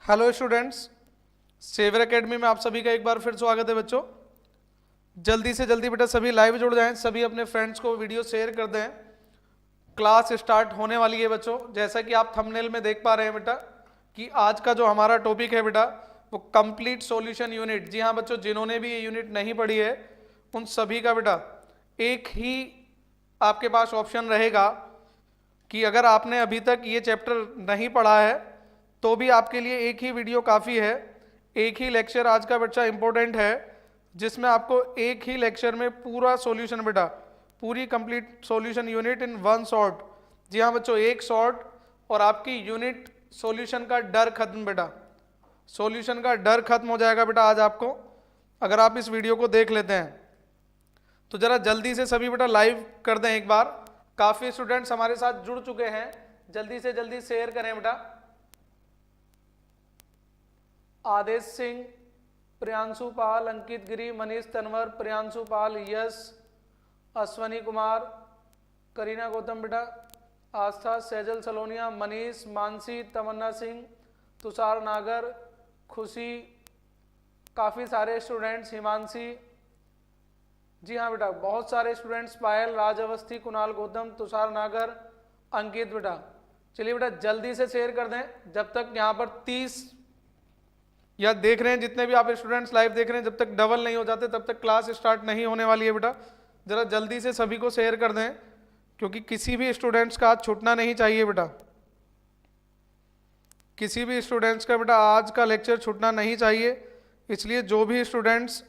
Hello students, saver academy में आप सभी का एक बार फिर स्वागत है बच्चों। जल्दी से जल्दी बेटा सभी लाइव जुड़ जाएं, सभी अपने फ्रेंड्स को वीडियो शेयर कर दें। क्लास स्टार्ट होने वाली है बच्चों। जैसा कि आप थंबनेल में देख पा रहे हैं बेटा कि आज का जो हमारा टॉपिक है बेटा वो कंप्लीट सॉल्यूशन यूनिट। जी हाँ बच्चों, जिन्होंने भी ये यूनिट नहीं पढ़ी है उन सभी का बेटा एक ही आपके पास ऑप्शन रहेगा कि अगर आपने अभी तक ये चैप्टर नहीं पढ़ा है तो भी आपके लिए एक ही वीडियो काफ़ी है। एक ही लेक्चर आज का बच्चा इंपॉर्टेंट है जिसमें आपको एक ही लेक्चर में पूरा सॉल्यूशन बेटा, पूरी complete solution unit in one shot. जी हाँ बच्चों, एक शॉट और आपकी यूनिट सॉल्यूशन का डर खत्म बेटा। सॉल्यूशन का डर खत्म हो जाएगा बेटा आज आपको, अगर आप इस वीडियो को देख लेते हैं। तो जरा जल्दी से सभी बेटा लाइव कर दें एक बार। काफ़ी स्टूडेंट्स हमारे साथ जुड़ चुके हैं, जल्दी से जल्दी शेयर करें बेटा। आदेश सिंह, प्रियांशु पाल, अंकित गिरी, मनीष तनवर, प्रियांशु पाल, यश, अश्वनी कुमार, करीना गौतम बेटा, आस्था, सैजल सलोनिया, मनीष, मानसी, तमन्ना सिंह, तुषार नागर, खुशी, काफ़ी सारे स्टूडेंट्स, हिमांशी, जी हाँ बेटा बहुत सारे स्टूडेंट्स, पायल, राज अवस्थी, कुणाल गौतम, तुषार नागर, अंकित बेटा। चलिए बेटा जल्दी से शेयर कर दें जब तक यहाँ पर 30 या देख रहे हैं जितने भी आप स्टूडेंट्स लाइव देख रहे हैं, जब तक डबल नहीं हो जाते तब तक क्लास स्टार्ट नहीं होने वाली है बेटा। जरा जल्दी से सभी को शेयर कर दें क्योंकि किसी भी स्टूडेंट्स का आज छूटना नहीं चाहिए बेटा। किसी भी स्टूडेंट्स का बेटा आज का लेक्चर छूटना नहीं चाहिए, इसलिए जो भी स्टूडेंट्स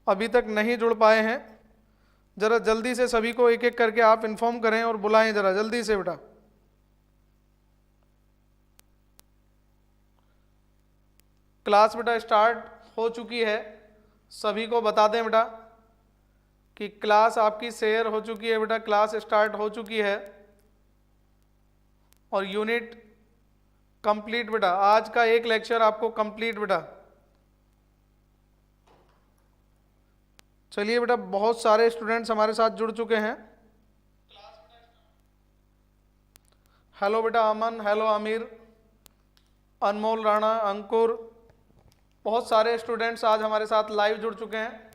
अभी तक नहीं जुड़ पाए हैं जरा जल्दी से सभी को एक एक करके आप इन्फॉर्म करें और बुलाएं जरा जल्दी से बेटा। क्लास बेटा स्टार्ट हो चुकी है, सभी को बता दें बेटा कि क्लास आपकी शेयर हो चुकी है बेटा, क्लास स्टार्ट हो चुकी है और यूनिट कंप्लीट बेटा। आज का एक लेक्चर आपको कंप्लीट बेटा। चलिए बेटा बहुत सारे स्टूडेंट्स हमारे साथ जुड़ चुके हैं। हेलो बेटा अमन, हेलो आमिर, अनमोल राणा, अंकुर, बहुत सारे स्टूडेंट्स आज हमारे साथ लाइव जुड़ चुके हैं।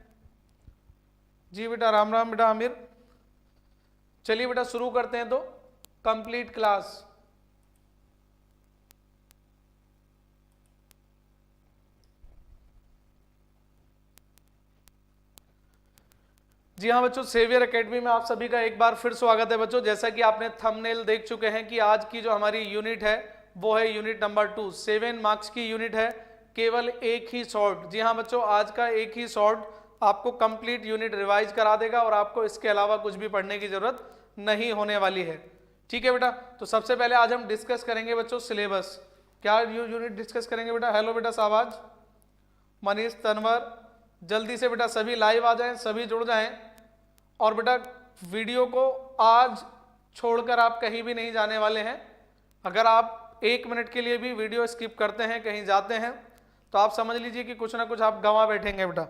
जी बेटा राम राम बेटा आमिर। चलिए बेटा शुरू करते हैं तो कंप्लीट क्लास। जी हाँ बच्चों, सेवियर एकेडमी में आप सभी का एक बार फिर स्वागत है बच्चों। जैसा कि आपने थंबनेल देख चुके हैं कि आज की जो हमारी यूनिट है वो है यूनिट नंबर 2। 7 मार्क्स की यूनिट है, केवल एक ही शॉर्ट। जी हाँ बच्चों, आज का एक ही शॉर्ट आपको कंप्लीट यूनिट रिवाइज करा देगा और आपको इसके अलावा कुछ भी पढ़ने की जरूरत नहीं होने वाली है। ठीक है बेटा, तो सबसे पहले आज हम डिस्कस करेंगे बच्चों सिलेबस। क्या यूनिट डिस्कस करेंगे बेटा? हेलो बेटा साबाज, मनीष तनवर, जल्दी से बेटा सभी लाइव आ जाएं, सभी जुड़ जाएं। और बेटा वीडियो को आज छोड़कर आप कहीं भी नहीं जाने वाले हैं। अगर आप 1 मिनट के लिए भी वीडियो स्किप करते हैं, कहीं जाते हैं, तो आप समझ लीजिए कि कुछ ना कुछ आप गंवा बैठेंगे बेटा।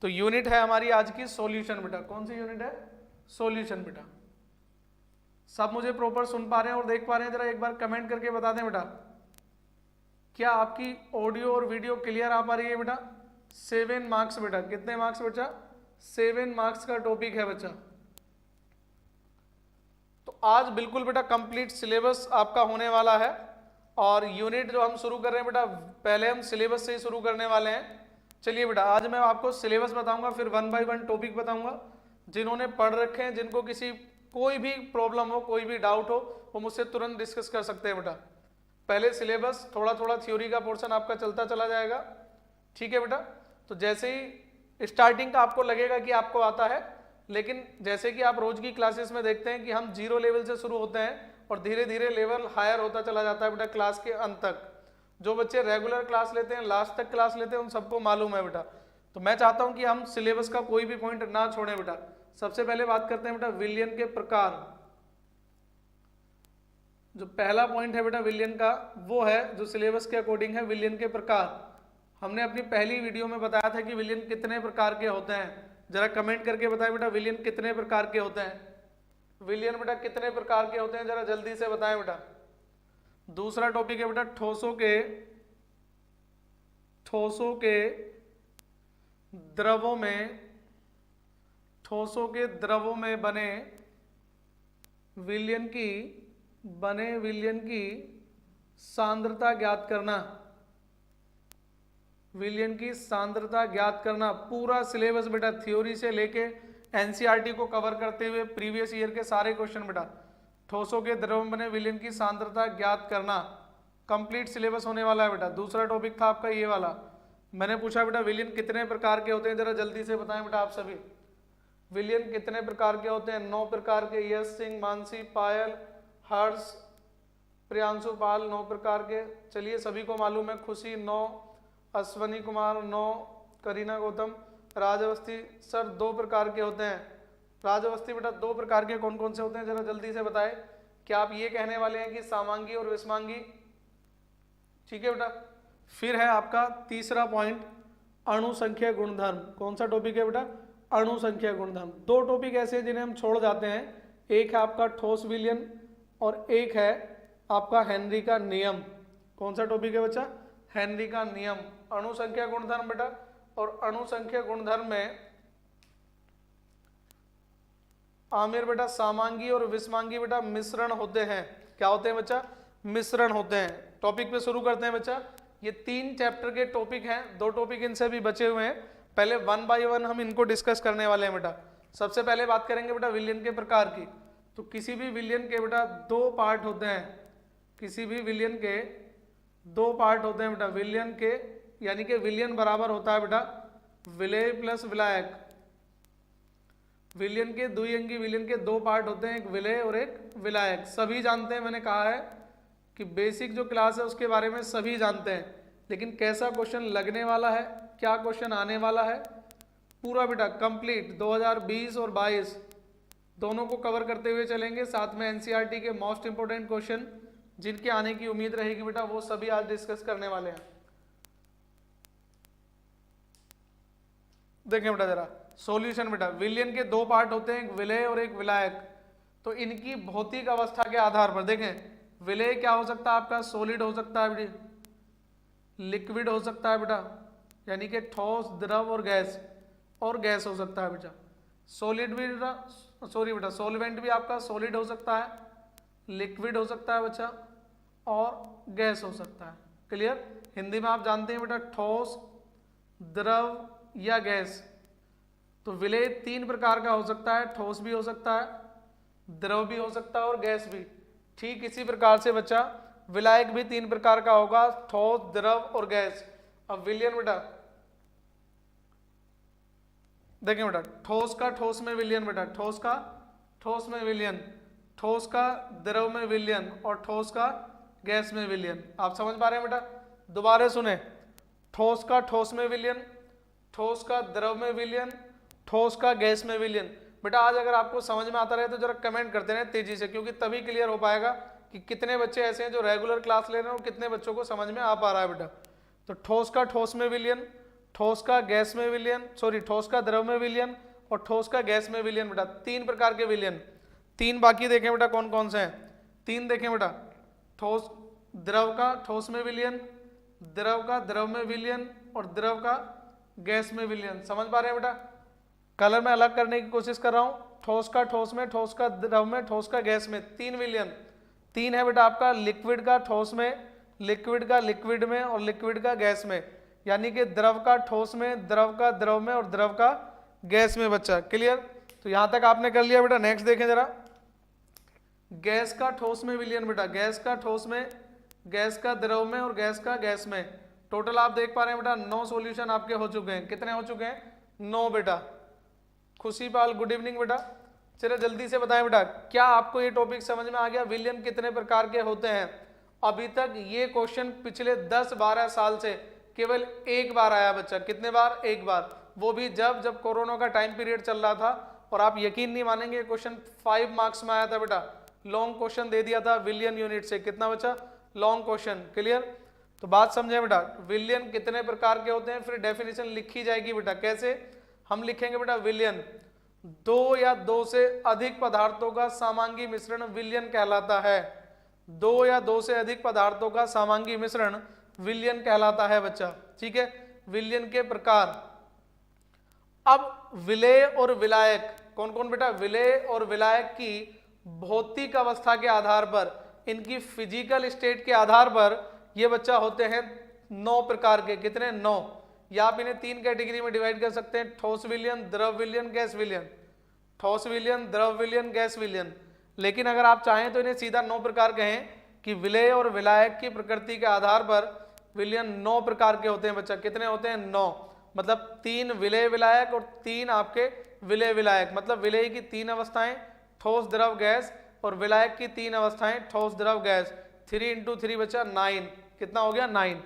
तो यूनिट है हमारी आज की सॉल्यूशन बेटा। कौन सी यूनिट है? सॉल्यूशन बेटा। सब मुझे प्रॉपर सुन पा रहे हैं और देख पा रहे हैं? जरा एक बार कमेंट करके बता दें बेटा, क्या आपकी ऑडियो और वीडियो क्लियर आ पा रही है बेटा? 7 मार्क्स बेटा। कितने मार्क्स बच्चा? 7 मार्क्स का टॉपिक है बच्चा। तो आज बिल्कुल बेटा कंप्लीट सिलेबस आपका होने वाला है। और यूनिट जो हम शुरू कर रहे हैं बेटा, पहले हम सिलेबस से ही शुरू करने वाले हैं। चलिए बेटा आज मैं आपको सिलेबस बताऊंगा, फिर 1 बाय 1 टॉपिक बताऊंगा। जिन्होंने पढ़ रखे हैं, जिनको कोई भी प्रॉब्लम हो, कोई भी डाउट हो, वो मुझसे तुरंत डिस्कस कर सकते हैं बेटा। पहले सिलेबस, थोड़ा थोड़ा थ्योरी का पोर्शन आपका चलता चला जाएगा। ठीक है बेटा, तो जैसे ही स्टार्टिंग का आपको लगेगा कि आपको आता है, लेकिन जैसे कि आप रोज की क्लासेस में देखते हैं कि हम 0 लेवल से शुरू होते हैं और धीरे धीरे लेवल हायर होता चला जाता है बेटा क्लास के अंत तक। जो बच्चे रेगुलर क्लास लेते हैं, लास्ट तक क्लास लेते हैं, उन सबको मालूम है बेटा। तो मैं चाहता हूं कि हम सिलेबस का कोई भी पॉइंट ना छोड़ें बेटा। सबसे पहले बात करते हैं बेटा विलियन के प्रकार। जो पहला पॉइंट है बेटा विलियन का, वो है जो सिलेबस के अकॉर्डिंग है विलियन के प्रकार। हमने अपनी पहली वीडियो में बताया था कि विलियन कितने प्रकार के होते हैं। जरा कमेंट करके बताएं बेटा विलियन कितने प्रकार के होते हैं। विलियन बेटा कितने प्रकार के होते हैं, जरा जल्दी से बताएं बेटा। दूसरा टॉपिक है बेटा ठोसों के ठोसों के द्रवों में बने विलयन की सांद्रता ज्ञात करना। विलयन की सांद्रता ज्ञात करना। पूरा सिलेबस बेटा थ्योरी से लेके एनसीईआरटी को कवर करते हुए प्रीवियस ईयर के सारे क्वेश्चन बेटा, ठोसों के द्रव में बने विलयन की सांद्रता ज्ञात करना, कंप्लीट सिलेबस होने वाला है बेटा। दूसरा टॉपिक था आपका ये वाला, मैंने पूछा बेटा विलयन कितने प्रकार के होते हैं, जरा जल्दी से बताएं बेटा आप सभी। विलयन कितने प्रकार के होते हैं? 9 प्रकार के। यश सिंह, मानसी, पायल, हर्ष, प्रियांशु पाल, 9 प्रकार के। चलिए सभी को मालूम है। खुशी 9, अश्वनी कुमार 9, करीना गौतम। राजवस्थी सर 2 प्रकार के होते हैं। राजवस्थी बेटा 2 प्रकार के कौन कौन से होते हैं, जरा जल्दी से बताएं। क्या आप ये कहने वाले हैं कि सामांगी और विषमांगी? ठीक है बेटा। फिर है आपका तीसरा पॉइंट, अणु संख्या गुणधर्म। कौन सा टॉपिक है बेटा? अणु संख्या गुणधर्म। 2 टॉपिक ऐसे हैं जिन्हें हम छोड़ जाते हैं, एक है आपका ठोस विलयन और एक है आपका हेनरी का नियम। कौन सा टॉपिक है बच्चा? हेनरी का नियम। अणु संख्या गुणधर्म बेटा, और अणु संख्या गुणधर्म में आमिर बेटा सामांगी और विषमांगी बेटा मिश्रण होते हैं। क्या होते हैं बच्चा? मिश्रण होते हैं। टॉपिक पे शुरू करते हैं बच्चा। ये 3 चैप्टर के टॉपिक हैं, 2 टॉपिक इनसे भी बचे हुए हैं। पहले 1 बाय 1 हम इनको डिस्कस करने वाले हैं बेटा। सबसे पहले बात करेंगे बेटा विलयन के प्रकार की। तो किसी भी विलयन के बेटा 2 पार्ट होते हैं। किसी भी विलयन के 2 पार्ट होते हैं बेटा। विलयन के यानी कि विलयन बराबर होता है बेटा विलेय प्लस विलायक। विलयन के द्विअंगी विलयन के 2 पार्ट होते हैं, एक विलेय और एक विलायक। सभी जानते हैं, मैंने कहा है कि बेसिक जो क्लास है उसके बारे में सभी जानते हैं, लेकिन कैसा क्वेश्चन लगने वाला है, क्या क्वेश्चन आने वाला है, पूरा बेटा कंप्लीट 2020 और 22 दोनों को कवर करते हुए चलेंगे। साथ में एनसीईआरटी के मोस्ट इंपोर्टेंट क्वेश्चन जिनके आने की उम्मीद रहेगी बेटा, वो सभी आज डिस्कस करने वाले हैं। देखें बेटा जरा सॉल्यूशन बेटा। विलयन के 2 पार्ट होते हैं, एक विलेय और एक विलायक। तो इनकी भौतिक अवस्था के आधार पर देखें, विलेय क्या हो सकता है आपका? सॉलिड हो सकता है बेटा, लिक्विड हो सकता है बेटा, यानी कि ठोस, द्रव और गैस हो सकता है बेटा। सॉलिड भी बेटा, सॉरी बेटा, सॉल्वेंट भी आपका सॉलिड हो सकता है, लिक्विड हो सकता है बच्चा, और गैस हो सकता है। क्लियर? हिंदी में आप जानते हैं बेटा ठोस, द्रव या गैस। तो विलेय 3 प्रकार का हो सकता है, ठोस भी हो सकता है, द्रव भी हो सकता है और गैस भी। ठीक इसी प्रकार से बच्चा विलायक भी 3 प्रकार का होगा, ठोस, द्रव और गैस। अब विलयन बेटा देखें बेटा, ठोस का ठोस में विलयन बेटा, ठोस का ठोस में विलयन, ठोस का द्रव में विलयन और ठोस का गैस में विलयन। आप समझ पा रहे हैं बेटा? दोबारा सुने, ठोस का ठोस में विलयन, ठोस का द्रव में विलयन, ठोस का गैस में विलयन। बेटा आज अगर आपको समझ में आता रहे तो जरा कमेंट करते रहे तेजी से, क्योंकि तभी क्लियर हो पाएगा कि कितने बच्चे ऐसे हैं जो रेगुलर क्लास ले रहे हैं और कितने बच्चों को समझ में आ पा रहा है बेटा। तो ठोस का ठोस में विलयन, ठोस का गैस में विलयन, सॉरी ठोस का द्रव में विलयन और ठोस का गैस में विलयन बेटा। 3 प्रकार के विलयन। 3 बाकी देखें बेटा कौन कौन से हैं। 3 देखें बेटा, ठोस द्रव का ठोस में विलयन, द्रव का द्रव में विलयन और द्रव का गैस में विलयन। समझ पा रहे हैं बेटा? कलर में अलग करने की कोशिश कर रहा हूं। ठोस का ठोस में, ठोस का द्रव में, ठोस का गैस में, 3 विलयन। 3 है बेटा आपका लिक्विड का ठोस में, लिक्विड का लिक्विड में और लिक्विड का गैस में, यानी कि द्रव का ठोस में, द्रव का द्रव में और द्रव का गैस में बच्चा। क्लियर? तो यहां तक आपने कर लिया बेटा। नेक्स्ट देखें जरा, गैस का ठोस में विलयन बेटा, गैस का ठोस में, गैस का द्रव में और गैस का गैस में। टोटल आप देख पा रहे हैं बेटा 9 सॉल्यूशन आपके हो चुके हैं। कितने हो चुके हैं? 9 बेटा। खुशी पाल गुड इवनिंग बेटा। चलिए जल्दी से बताएं बेटा, क्या आपको ये टॉपिक समझ में आ गया? विलयन कितने प्रकार के होते हैं? अभी तक ये क्वेश्चन पिछले 10-12 साल से केवल एक बार आया बच्चा। कितने बार? एक बार, वो भी जब कोरोना का टाइम पीरियड चल रहा था। और आप यकीन नहीं मानेंगे, क्वेश्चन 5 मार्क्स में आया था बेटा। लॉन्ग क्वेश्चन दे दिया था विलयन यूनिट से। कितना बच्चा? Long question. क्लियर? तो बात समझे बेटा, विलयन कितने प्रकार के होते हैं, फिर डेफिनेशन लिखी जाएगी बेटा। कैसे हम लिखेंगे बेटा? विलयन 2 या 2 से अधिक पदार्थों का सामांगी मिश्रण विलयन कहलाता है। 2 या 2 से अधिक पदार्थों का सामांगी मिश्रण विलयन कहलाता है बच्चा। ठीक है, विलयन के प्रकार। अब विलेय और विलायक, कौन कौन बेटा? विलेय और विलायक की भौतिक अवस्था के आधार पर, इनकी फिजिकल स्टेट के आधार पर ये बच्चा होते हैं 9 प्रकार के। कितने? 9। या आप इन्हें 3 कैटेगरी में डिवाइड कर सकते हैं, ठोस विलयन, द्रव विलयन, गैस विलयन। ठोस विलयन, द्रव विलयन, गैस विलयन। लेकिन अगर आप चाहें तो इन्हें सीधा 9 प्रकार कहें कि विलेय और विलायक की प्रकृति के आधार पर विलयन 9 प्रकार के होते हैं बच्चा। कितने होते हैं? 9। मतलब 3 विलेय विलायक और 3 आपके विलेय विलायक। मतलब विलेय की 3 अवस्थाएं, ठोस द्रव गैस, और विलायक की 3 अवस्थाएं, ठोस द्रव गैस। 3 × 3 बच्चा 9। कितना हो गया? 9।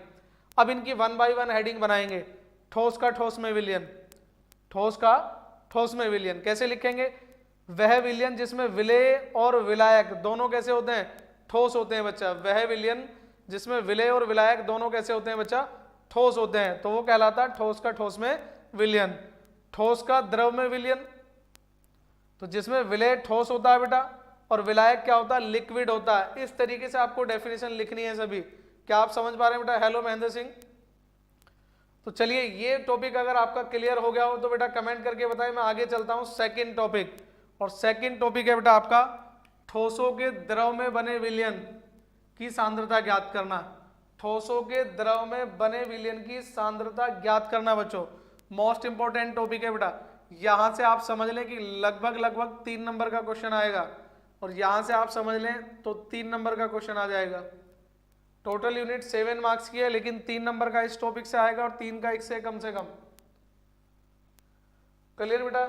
अब इनकी 1 बाय 1 हेडिंग बनाएंगे। ठोस का ठोस में विलयन, ठोस का ठोस में विलयन कैसे लिखेंगे? वह विलयन जिसमें विलेय और विलायक दोनों कैसे होते हैं? ठोस होते हैं बच्चा। वह विलयन जिसमें विलेय और विलायक दोनों कैसे होते हैं बच्चा? ठोस होते हैं, तो वो कहलाता है ठोस का ठोस में विलयन। ठोस का द्रव में विलयन, तो जिसमें विलेय ठोस होता है बेटा और विलायक क्या होता है? लिक्विड होता है। इस तरीके से आपको डेफिनेशन लिखनी है सभी। क्या आप समझ पा रहे हैं बेटा? हेलो महेंद्र सिंह। तो चलिए, ये टॉपिक अगर आपका क्लियर हो गया हो तो बेटा कमेंट करके बताएं। मैं आगे चलता हूं सेकंड टॉपिक, और सेकंड टॉपिक है बेटा आपका ठोसों के द्रव में बने विलयन की सांद्रता ज्ञात करना। ठोसों के द्रव में बने विलयन की सांद्रता ज्ञात करना बच्चों मोस्ट इंपॉर्टेंट टॉपिक है बेटा। यहां से आप समझ लें कि लगभग 3 नंबर का क्वेश्चन आएगा, और यहां से आप समझ लें तो 3 नंबर का क्वेश्चन आ जाएगा। टोटल यूनिट 7 मार्क्स की है, लेकिन 3 नंबर का इस टॉपिक से आएगा और 3 का इससे कम से कम। क्लियर बेटा?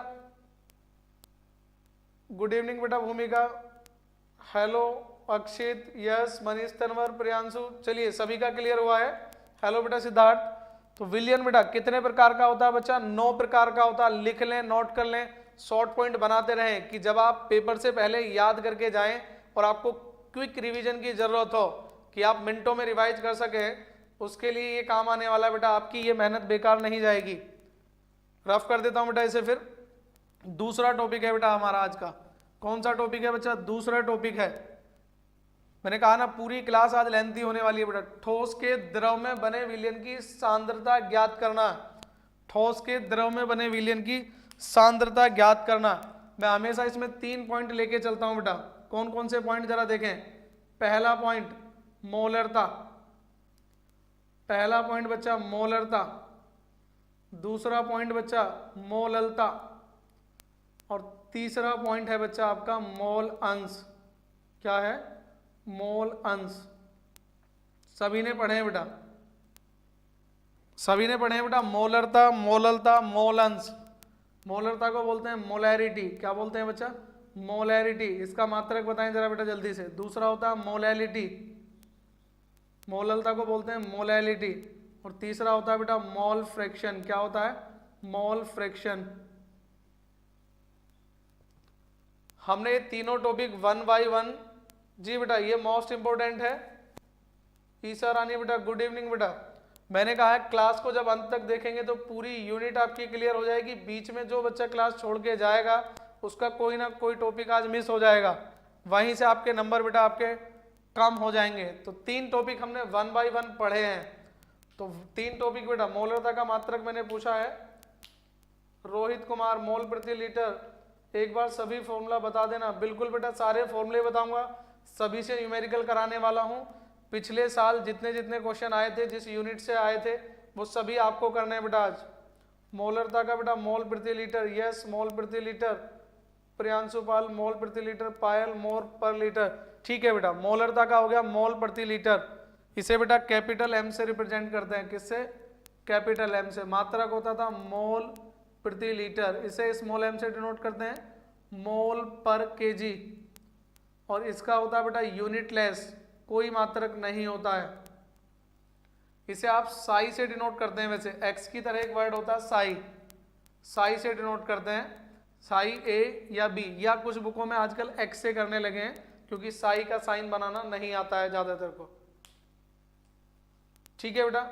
गुड इवनिंग बेटा भूमिका, हेलो अक्षित, यस, मनीष, तनवर, प्रियांशु। चलिए, सभी का क्लियर हुआ है। हेलो बेटा सिद्धार्थ। तो विलयन बेटा कितने प्रकार का होता है बच्चा? 9 प्रकार का होता है। लिख लें, नोट कर लें, शॉर्ट पॉइंट बनाते रहें कि जब आप पेपर से पहले याद करके जाएं और आपको क्विक रिवीजन की जरूरत हो कि आप मिनटों में रिवाइज कर सके, उसके लिए ये काम आने वाला है बेटा। आपकी ये मेहनत बेकार नहीं जाएगी। रफ कर देता हूं बेटा इसे। फिर दूसरा टॉपिक है बेटा हमारा आज का। कौन सा टॉपिक है बच्चा? दूसरा टॉपिक है, मैंने कहा ना पूरी क्लास आज लेंथी होने वाली है बेटा। ठोस के द्रव में बने विलयन की सांद्रता ज्ञात करना। ठोस के द्रव में बने विलयन की सांद्रता ज्ञात करना। मैं हमेशा इसमें 3 पॉइंट लेके चलता हूं बेटा। कौन कौन से पॉइंट जरा देखें। पहला पॉइंट मोलरता, पहला पॉइंट बच्चा मोलरता। दूसरा पॉइंट बच्चा मोललता, और तीसरा पॉइंट है बच्चा आपका मोल अंश। क्या है? मोल अंश। सभी ने पढ़े हैं बेटा, सभी ने पढ़े हैं बेटा। मोलरता, मोललता, मोल अंश। मोलरता को बोलते हैं मोलैरिटी। क्या बोलते हैं बच्चा? मोलैरिटी। इसका मात्रक बताएं जरा बेटा जल्दी से। दूसरा होता है मोलैलिटी, मोललता को बोलते हैं मोलैलिटी। और तीसरा होता है बेटा मोल फ्रैक्शन। क्या होता है? Mole fraction. हमने ये तीनों टॉपिक 1 बाय 1, जी बेटा ये मोस्ट इंपोर्टेंट है। ईसा रानी बेटा गुड इवनिंग बेटा। मैंने कहा है क्लास को जब अंत तक देखेंगे तो पूरी यूनिट आपकी क्लियर हो जाएगी। बीच में जो बच्चा क्लास छोड़ के जाएगा उसका कोई ना कोई टॉपिक आज मिस हो जाएगा, वहीं से आपके नंबर बेटा आपके कम हो जाएंगे। तो 3 टॉपिक हमने 1 बाय 1 पढ़े हैं। तो 3 टॉपिक बेटा, मोलरता का मात्रक मैंने पूछा है, रोहित कुमार मोल प्रति लीटर। एक बार सभी फॉर्मूला बता देना। बिल्कुल बेटा, सारे फॉर्मूले बताऊंगा, सभी से न्यूमेरिकल कराने वाला हूं। पिछले साल जितने जितने क्वेश्चन आए थे, जिस यूनिट से आए थे, वो सभी आपको करने हैं बेटा आज। मोलरता का बेटा मोल प्रति लीटर, यस मोल प्रति लीटर। प्रियांशु पाल मोल प्रति लीटर, पायल मोल पर लीटर। ठीक है बेटा, मोलरता का हो गया मोल प्रति लीटर। इसे बेटा कैपिटल एम से रिप्रेजेंट करते हैं। किससे? कैपिटल एम से। मात्रक होता था मोल प्रति लीटर, इसे स्मॉल एम से डिनोट करते हैं मोल पर केजी। और इसका होता है बेटा यूनिटलेस, कोई मात्रक नहीं होता है। इसे आप साई से डिनोट करते हैं। वैसे एक्स की तरह एक वर्ड होता है साई, साई से डिनोट करते हैं, साई ए या बी, या कुछ बुकों में आजकल एक्स से करने लगे हैं क्योंकि साई का साइन बनाना नहीं आता है ज्यादातर को। ठीक है बेटा,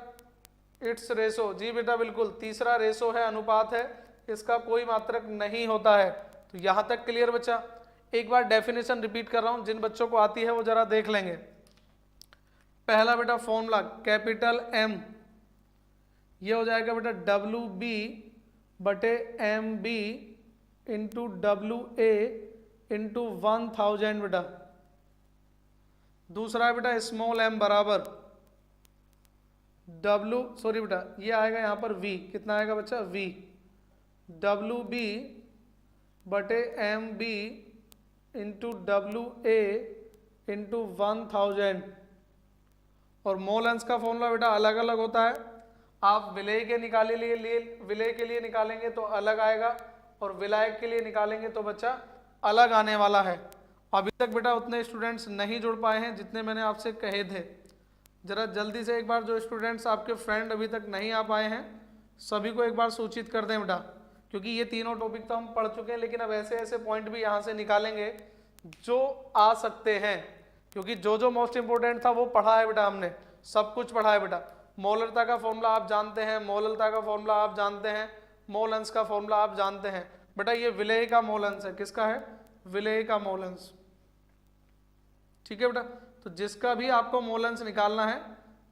इट्स रेशो, जी बेटा बिल्कुल। तीसरा रेशो है, अनुपात है, इसका कोई मात्रक नहीं होता है। तो यहां तक क्लियर बच्चा। एक बार डेफिनेशन रिपीट कर रहा हूं, जिन बच्चों को आती है वो जरा देख लेंगे। पहला बेटा फॉर्मूला कैपिटल एम ये हो जाएगा बेटा WB/MB इंटू WA इंटू 1000 बेटा। दूसरा है बेटा स्मॉल m बराबर बेटा ये आएगा यहाँ पर V, कितना आएगा बच्चा V, WB/MB into WA into 1000। और मोल अंश का फॉर्मूला बेटा अलग अलग होता है। आप विलेय के विलेय के लिए निकालेंगे तो अलग आएगा, और विलायक के लिए निकालेंगे तो बच्चा अलग आने वाला है। अभी तक बेटा उतने स्टूडेंट्स नहीं जुड़ पाए हैं जितने मैंने आपसे कहे थे। जरा जल्दी से एक बार जो स्टूडेंट्स आपके फ्रेंड अभी तक नहीं आ पाए हैं सभी को एक बार सूचित कर दें बेटा, क्योंकि ये तीनों टॉपिक तो हम पढ़ चुके हैं, लेकिन अब ऐसे ऐसे पॉइंट भी यहाँ से निकालेंगे जो आ सकते हैं, क्योंकि जो जो मोस्ट इंपोर्टेंट था वो पढ़ा है बेटा, हमने सब कुछ पढ़ा है बेटा। मोलरता का फॉर्मूला आप जानते हैं, मोललता का फॉर्मूला आप जानते हैं, मोल अंश का फॉर्मूला आप जानते हैं बेटा। ये विलेय का मोल अंश है, किसका है, विलेय का मोल अंश, ठीक है बेटा। तो जिसका भी आपको मोल अंश निकालना है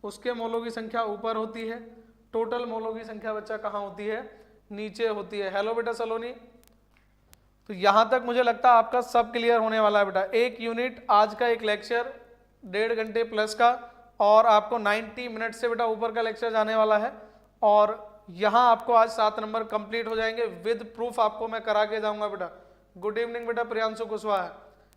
उसके मोलों की संख्या ऊपर होती है, टोटल मोलों की संख्या बच्चा कहाँ होती है, नीचे होती है। हेलो बेटा सलोनी, तो यहां तक मुझे लगता है आपका सब क्लियर होने वाला है बेटा। एक यूनिट आज का एक लेक्चर 1.5 घंटे प्लस का, और आपको 90 मिनट से बेटा ऊपर का लेक्चर जाने वाला है, और यहाँ आपको आज 7 नंबर कंप्लीट हो जाएंगे विद प्रूफ, आपको मैं करा के जाऊंगा बेटा। गुड इवनिंग बेटा प्रियांशु कुशवाहा।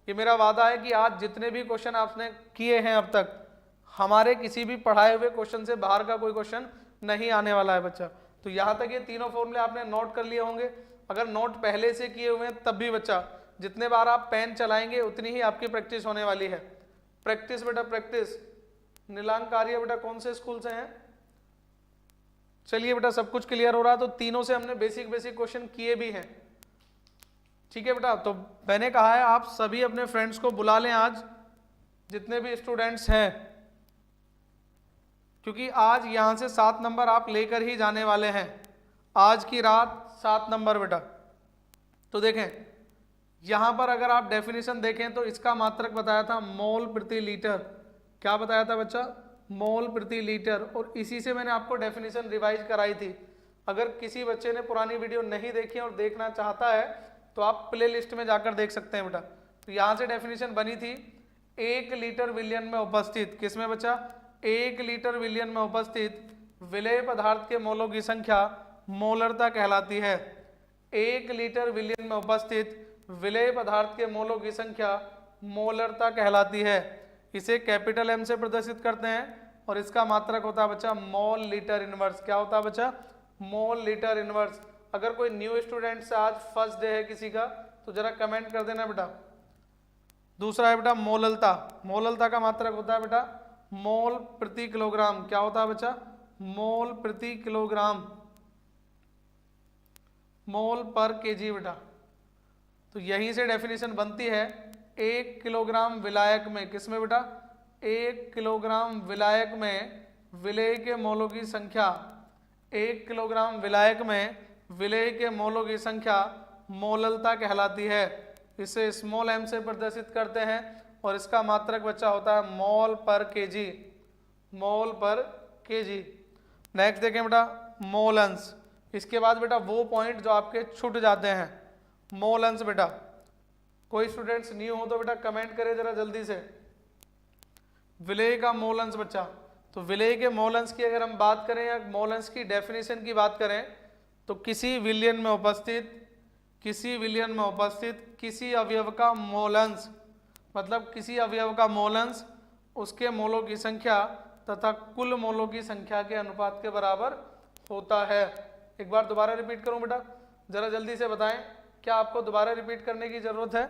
ये मेरा वादा है कि आज जितने भी क्वेश्चन आपने किए हैं अब तक, हमारे किसी भी पढ़ाए हुए क्वेश्चन से बाहर का कोई क्वेश्चन नहीं आने वाला है बच्चा। तो यहाँ तक ये तीनों फॉर्मूले आपने नोट कर लिए होंगे। अगर नोट पहले से किए हुए हैं तब भी बच्चा, जितने बार आप पेन चलाएंगे उतनी ही आपकी प्रैक्टिस होने वाली है। प्रैक्टिस बेटा प्रैक्टिस। नीलांक आर्य बेटा कौन से स्कूल से हैं? चलिए बेटा सब कुछ क्लियर हो रहा है। तो तीनों से हमने बेसिक क्वेश्चन किए भी हैं, ठीक है बेटा। तो मैंने कहा है आप सभी अपने फ्रेंड्स को बुला लें आज, जितने भी स्टूडेंट्स हैं, क्योंकि आज यहां से 7 नंबर आप लेकर ही जाने वाले हैं। आज की रात 7 नंबर बेटा। तो देखें यहां पर अगर आप डेफिनेशन देखें तो इसका मात्रक बताया था मोल प्रति लीटर। क्या बताया था बच्चा? मोल प्रति लीटर। और इसी से मैंने आपको डेफिनेशन रिवाइज कराई थी। अगर किसी बच्चे ने पुरानी वीडियो नहीं देखी और देखना चाहता है तो आप प्ले लिस्ट में जाकर देख सकते हैं बेटा। तो यहाँ से डेफिनेशन बनी थी 1 लीटर विलियन में उपस्थित, किसमें बच्चा? 1 लीटर विलियन में उपस्थित विलेय पदार्थ के मोलों की संख्या मोलरता कहलाती है। 1 लीटर विलियन में उपस्थित विलेय पदार्थ के मोलों की संख्या मोलरता कहलाती है। इसे कैपिटल एम से प्रदर्शित करते हैं और इसका मात्रक होता है बच्चा मोल लीटर इनवर्स। क्या होता है बच्चा? Mole litre inverse. अगर कोई न्यू स्टूडेंट से आज फर्स्ट डे है किसी का तो जरा कमेंट कर देना बेटा। दूसरा है बेटा मोललता। मोललता का मात्रक होता है बेटा मोल प्रति किलोग्राम। क्या होता है बच्चा? मोल प्रति किलोग्राम, मोल पर केजी बेटा। तो यहीं से डेफिनेशन बनती है 1 किलोग्राम विलायक में, किसमें बेटा? 1 किलोग्राम विलायक में विलेय के मोलों की संख्या, 1 किलोग्राम विलायक में विलेय के मोलों की संख्या मोललता कहलाती है। इसे स्मॉल एम से प्रदर्शित करते हैं और इसका मात्रक बच्चा होता है मोल पर केजी, मोल पर केजी। नेक्स्ट देखें बेटा मोल अंश। इसके बाद बेटा वो पॉइंट जो आपके छूट जाते हैं, मोल अंश बेटा। कोई स्टूडेंट्स न्यू हो तो बेटा कमेंट करे जरा जल्दी से। विलेय का मोल अंश बच्चा। तो विलेय के मोल अंश की अगर हम बात करें या मोल अंश की डेफिनेशन की बात करें तो किसी विलियन में उपस्थित किसी अवयव का मोल अंश, मतलब किसी अवयव का मोल अंश उसके मोलों की संख्या तथा कुल मोलों की संख्या के अनुपात के बराबर होता है। एक बार दोबारा रिपीट करूं बेटा, जरा जल्दी से बताएं, क्या आपको दोबारा रिपीट करने की जरूरत है?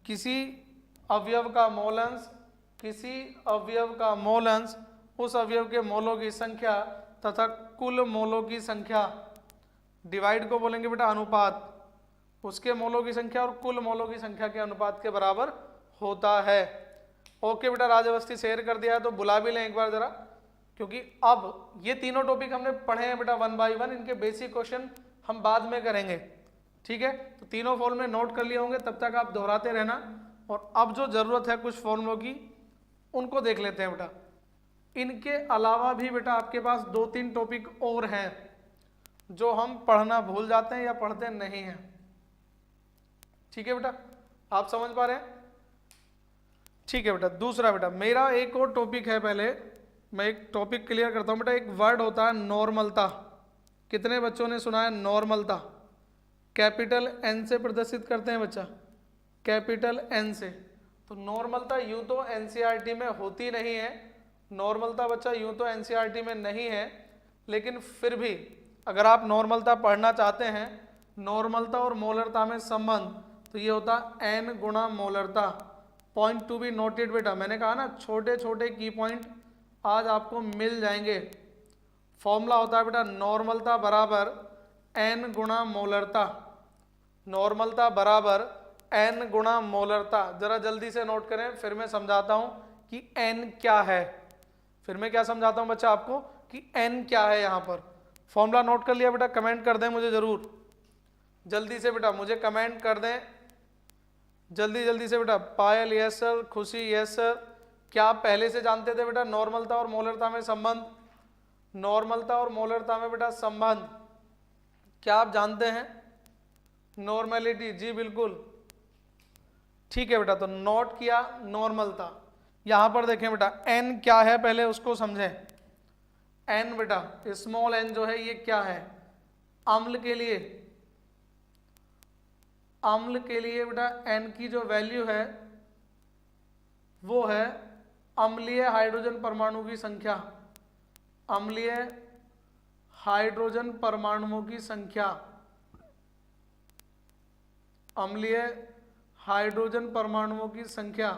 किसी अवयव का मोल अंश, किसी अवयव का मोल अंश उस अवयव के मोलों की संख्या तथा कुल मोलों की संख्या, डिवाइड को बोलेंगे बेटा अनुपात, उसके मोलों की संख्या और कुल मोलों की संख्या के अनुपात के बराबर होता है। ओके बेटा, राजावस्थी शेयर कर दिया है तो बुला भी लें एक बार जरा, क्योंकि अब ये तीनों टॉपिक हमने पढ़े हैं बेटा 1 बाय 1। इनके बेसिक क्वेश्चन हम बाद में करेंगे, ठीक है। तो तीनों फॉर्मूले नोट कर लिए होंगे, तब तक आप दोहराते रहना। और अब जो जरूरत है कुछ फॉर्मूलों की उनको देख लेते हैं बेटा। इनके अलावा भी बेटा आपके पास 2-3 टॉपिक और हैं जो हम पढ़ना भूल जाते हैं या पढ़ते नहीं हैं। ठीक है बेटा, आप समझ पा रहे हैं? ठीक है बेटा, दूसरा बेटा मेरा एक और टॉपिक है, पहले मैं एक टॉपिक क्लियर करता हूं बेटा। एक वर्ड होता है नॉर्मलता। कितने बच्चों ने सुना है नॉर्मलता? कैपिटल एन से प्रदर्शित करते हैं बच्चा, कैपिटल एन से। तो नॉर्मलता यूं तो एनसीईआरटी में होती नहीं है, नॉर्मलता बच्चा यूं तो एनसीईआरटी में नहीं है, लेकिन फिर भी अगर आप नॉर्मलता पढ़ना चाहते हैं, नॉर्मलता और मोलरता में संबंध, तो ये होता एन गुणा मोलरता। पॉइंट टू बी नोटेड बेटा, मैंने कहा ना छोटे छोटे की पॉइंट आज आपको मिल जाएंगे। फॉर्मूला होता है बेटा नॉर्मलता बराबर एन गुणा मोलरता, नॉर्मलता बराबर एन गुणा मोलरता। जरा जल्दी से नोट करें, फिर मैं समझाता हूं कि एन क्या है। फिर मैं क्या समझाता हूं बच्चा आपको कि एन क्या है। यहां पर फॉर्मूला नोट कर लिया बेटा? कमेंट कर दें मुझे जरूर, जल्दी से बेटा मुझे कमेंट कर दें, जल्दी जल्दी से बेटा। पायल यस सर, खुशी यस सर। क्या आप पहले से जानते थे बेटा नॉर्मलता और मोलरता में संबंध? नॉर्मलता और मोलरता में बेटा संबंध क्या आप जानते हैं? नॉर्मेलिटी, जी बिल्कुल, ठीक है बेटा। तो नोट किया नॉर्मलता। यहां पर देखें बेटा एन क्या है, पहले उसको समझें। एन बेटा स्मॉल एन जो है ये क्या है? अम्ल के लिए, अम्ल के लिए बेटा एन की जो वैल्यू है वो है अम्लीय हाइड्रोजन परमाणु की संख्या, अम्लीय हाइड्रोजन परमाणुओं की संख्या, अम्लीय हाइड्रोजन परमाणुओं की संख्या।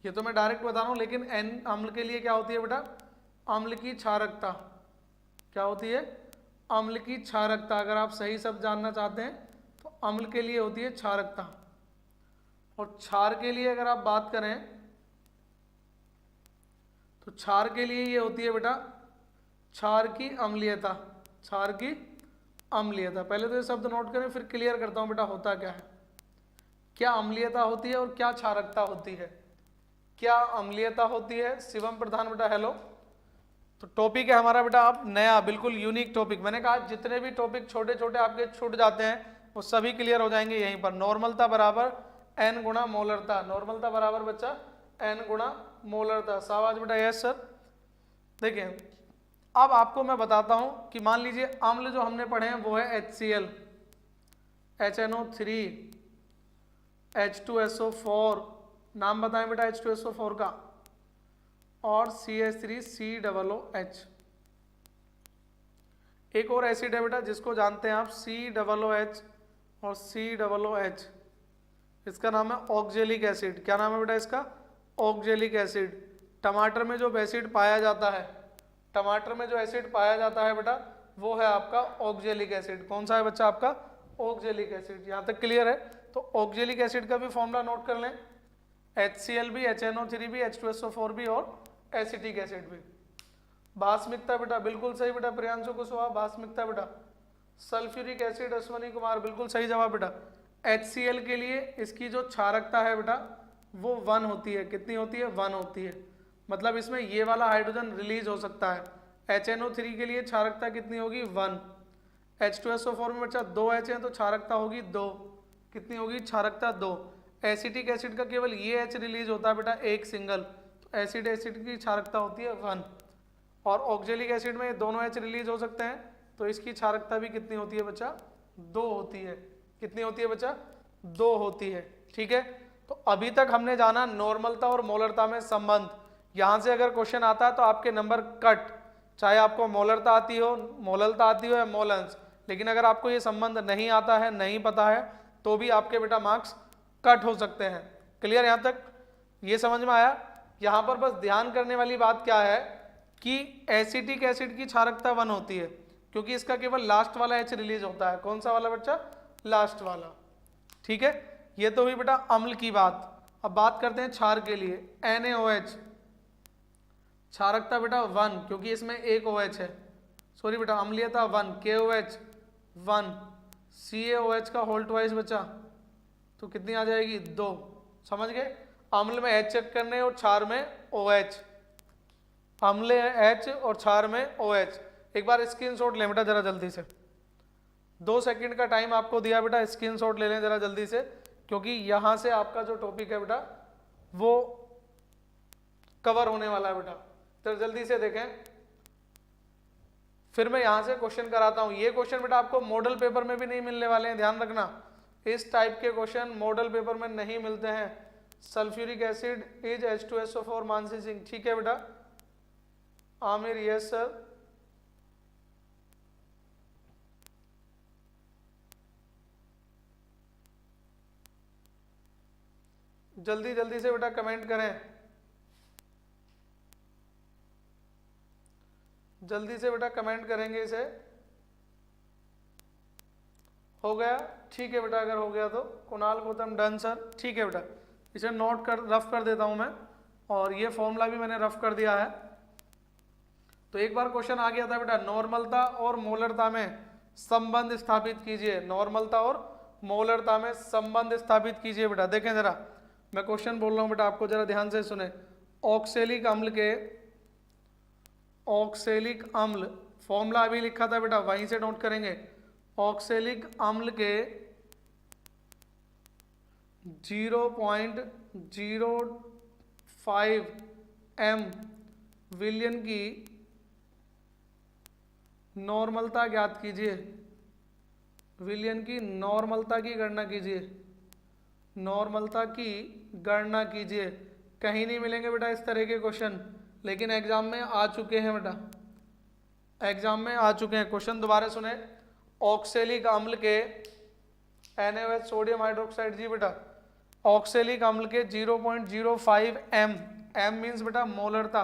ये तो मैं डायरेक्ट बता रहा हूं, लेकिन एन अम्ल के लिए क्या होती है बेटा? अम्ल की क्षारकता। क्या होती है? अम्ल की क्षारकता। अगर आप सही शब्द जानना चाहते हैं तो अम्ल के लिए होती है क्षारकता। और क्षार के लिए अगर आप बात करें तो क्षार के लिए ये होती है बेटा क्षार की अम्लीयता, क्षार की अम्लीयता। पहले तो ये शब्द नोट करें, फिर क्लियर करता हूं बेटा होता क्या है। क्या अम्लीयता होती है और क्या क्षारकता होती है? क्या अम्लीयता होती है? शिवम प्रधान बेटा हेलो। तो टॉपिक है हमारा बेटा आप नया, बिल्कुल यूनिक टॉपिक। मैंने कहा जितने भी टॉपिक छोटे छोटे आपके छूट जाते हैं वो सभी क्लियर हो जाएंगे यहीं पर। नॉर्मलता बराबर एन गुणा मोलरता, नॉर्मलता बराबर बच्चा एन गुणा मोलरता। शाबाश बेटा, यस सर। देखिए अब आपको मैं बताता हूं कि मान लीजिए अम्ल जो हमने पढ़े हैं वो है HCl, HNO3, H2SO4, नाम बताएं बेटा H2SO4 का, और CH3COOH। एक और एसिड है बेटा जिसको जानते हैं आप COOH और COOH, इसका नाम है ऑक्जेलिक एसिड। क्या नाम है बेटा इसका? Oxalic acid. टमाटर में जो एसिड पाया जाता है, टमाटर में जो एसिड पाया जाता है बेटा वो है आपका ऑक्जेलिक एसिड। कौन सा है बच्चा आपका? Oxalic acid. यहाँ तक क्लियर है? तो ऑक्जेलिक एसिड का भी फॉर्मूला नोट कर लें, HCl भी, HNO3 भी, H2SO4 भी और एसिटिक एसिड भी। भास्मिकता बेटा बिल्कुल सही बेटा, प्रियांशु कुशवाहा भास्मिकता बेटा। सल्फ्यूरिक एसिड अश्वनी कुमार बिल्कुल सही जवाब बेटा। HCl के लिए इसकी जो क्षारकता है बेटा वो 1 होती है। कितनी होती है? 1 होती है। मतलब इसमें ये वाला हाइड्रोजन रिलीज हो सकता है। HNO3 के लिए क्षारकता कितनी होगी? 1। H2SO4 में बच्चा 2 H है तो क्षारकता होगी 2। कितनी होगी? क्षारकता 2। एसिटिक एसिड का केवल ये H रिलीज होता है बेटा एक सिंगल, तो एसिड एसिड की क्षारकता होती है 1। और ऑक्जेलिक एसिड में दोनों H रिलीज हो सकते हैं तो इसकी क्षारकता भी कितनी होती है बच्चा? 2 होती है। कितनी होती है बच्चा? 2 होती है। ठीक है, तो अभी तक हमने जाना नॉर्मलता और मोलरता में संबंध। यहां से अगर क्वेश्चन आता है तो आपके नंबर कट, चाहे आपको मोलरता आती हो, मोललता आती हो या मोलंस। लेकिन अगर आपको ये संबंध नहीं आता है, नहीं पता है, तो भी आपके बेटा मार्क्स कट हो सकते हैं। क्लियर? यहां तक ये समझ में आया? यहां पर बस ध्यान करने वाली बात क्या है कि एसिटिक एसिड की क्षारकता 1 होती है क्योंकि इसका केवल लास्ट वाला H रिलीज होता है। कौन सा वाला बच्चा? लास्ट वाला। ठीक है, ये तो हुई बेटा अम्ल की बात। अब बात करते हैं क्षार के लिए। NaOH क्षारकता बेटा 1 क्योंकि इसमें एक OH है। सॉरी बेटा, अम्लीयता 1, KOH 1, CaOH का होल ट्वाइस बचा तो कितनी आ जाएगी? 2। समझ गए? अम्ल में H चेक करने और क्षार में OH। अम्ल H और क्षार में OH। एक बार स्क्रीनशॉट लें बेटा जरा जल्दी से, 2 सेकंड का टाइम आपको दिया बेटा, स्क्रीनशॉट ले लें जरा जल्दी से, क्योंकि यहाँ से आपका जो टॉपिक है बेटा वो कवर होने वाला है बेटा। तो जल्दी से देखें, फिर मैं यहाँ से क्वेश्चन कराता हूँ। ये क्वेश्चन बेटा आपको मॉडल पेपर में भी नहीं मिलने वाले हैं, ध्यान रखना, इस टाइप के क्वेश्चन मॉडल पेपर में नहीं मिलते हैं। Sulphuric acid is H2SO4, Mansi Singh, ठीक है बेटा। Aamir, yes sir. जल्दी जल्दी से बेटा कमेंट करें, जल्दी से बेटा कमेंट करेंगे इसे। हो गया, ठीक है बेटा, अगर हो गया तो कुणाल गौतम, डन सर, ठीक है बेटा। इसे नोट कर रफ कर देता हूं मैं, और ये फॉर्मूला भी मैंने रफ कर दिया है। तो एक बार क्वेश्चन आ गया था बेटा, नॉर्मलता और मोलरता में संबंध स्थापित कीजिए। नॉर्मलता और मोलरता में संबंध स्थापित कीजिए बेटा। देखें जरा, मैं क्वेश्चन बोल रहा हूं बेटा, आपको जरा ध्यान से सुने। ऑक्सेलिक अम्ल के, ऑक्सेलिक अम्ल, फॉर्मूला अभी लिखा था बेटा, वहीं से नोट करेंगे। ऑक्सेलिक अम्ल के 0.05 m विलियन की नॉर्मलता ज्ञात कीजिए। विलियन की नॉर्मलता की गणना कीजिए, नॉर्मलता की गणना कीजिए। कहीं नहीं मिलेंगे बेटा इस तरह के क्वेश्चन, लेकिन एग्जाम में आ चुके हैं बेटा, एग्जाम में आ चुके हैं क्वेश्चन। दोबारा सुने, ऑक्सेलिक अम्ल के NaOH सोडियम हाइड्रोक्साइड, जी बेटा, ऑक्सेलिक अम्ल के 0.05 m, m मीन्स बेटा मोलरता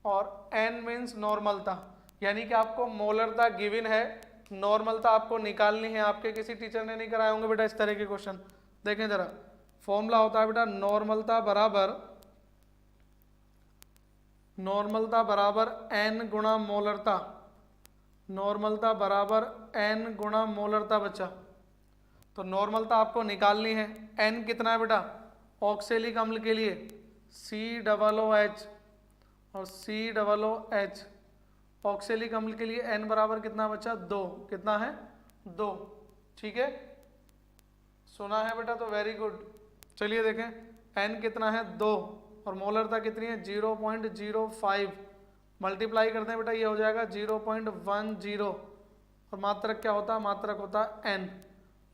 और n मीन्स नॉर्मलता, यानी कि आपको मोलरता गिवन है, नॉर्मलता आपको निकालनी है। आपके किसी टीचर ने नहीं कराए होंगे बेटा इस तरह के क्वेश्चन। देखें जरा, फॉर्मूला होता है बेटा नॉर्मलता बराबर, नॉर्मलता बराबर n गुणा मोलरता, नॉर्मलता बराबर n गुणा मोलरता बच्चा। तो नॉर्मलता आपको निकालनी है। n कितना है बेटा ऑक्सेलिक अम्ल के लिए, COOH और COOH। ऑक्सेलिक अम्ल के लिए n बराबर कितना बच्चा, 2, कितना है 2, ठीक है, सुना है बेटा, तो वेरी गुड। चलिए देखें, n कितना है 2 और मोलरता कितनी है 0.05, मल्टीप्लाई करते हैं बेटा, ये हो जाएगा 0.10 और मात्रक क्या होता है, मात्रक होता है n।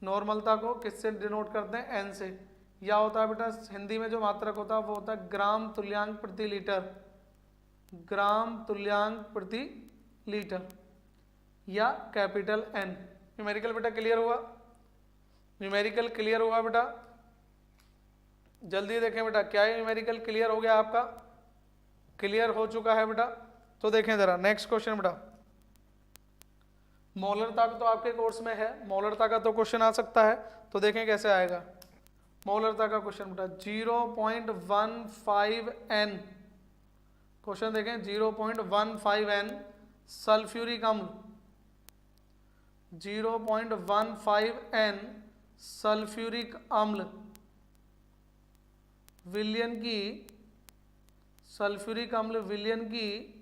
नॉर्मलता को किससे डिनोट करते हैं, n से। या होता है बेटा हिंदी में जो मात्रक होता है वो होता है ग्राम तुल्यांक प्रति लीटर, ग्राम तुल्यांक प्रति लीटर या कैपिटल N। न्यूमेरिकल बेटा क्लियर हुआ, न्यूमेरिकल क्लियर हुआ बेटा, जल्दी देखें बेटा, क्या ये न्यूमेरिकल क्लियर हो गया आपका, क्लियर हो चुका है बेटा। तो देखें जरा नेक्स्ट क्वेश्चन बेटा, मोलरता तो आपके कोर्स में है, मोलरता का तो क्वेश्चन आ सकता है, तो देखें कैसे आएगा मोलरता का क्वेश्चन बेटा। 0.15 n, क्वेश्चन देखें 0.15 n सल्फ्यूरिक अम्ल, 0.15 n सल्फ्यूरिक अम्ल विलियन की, सल्फ्यूरिक अम्ल विलियन की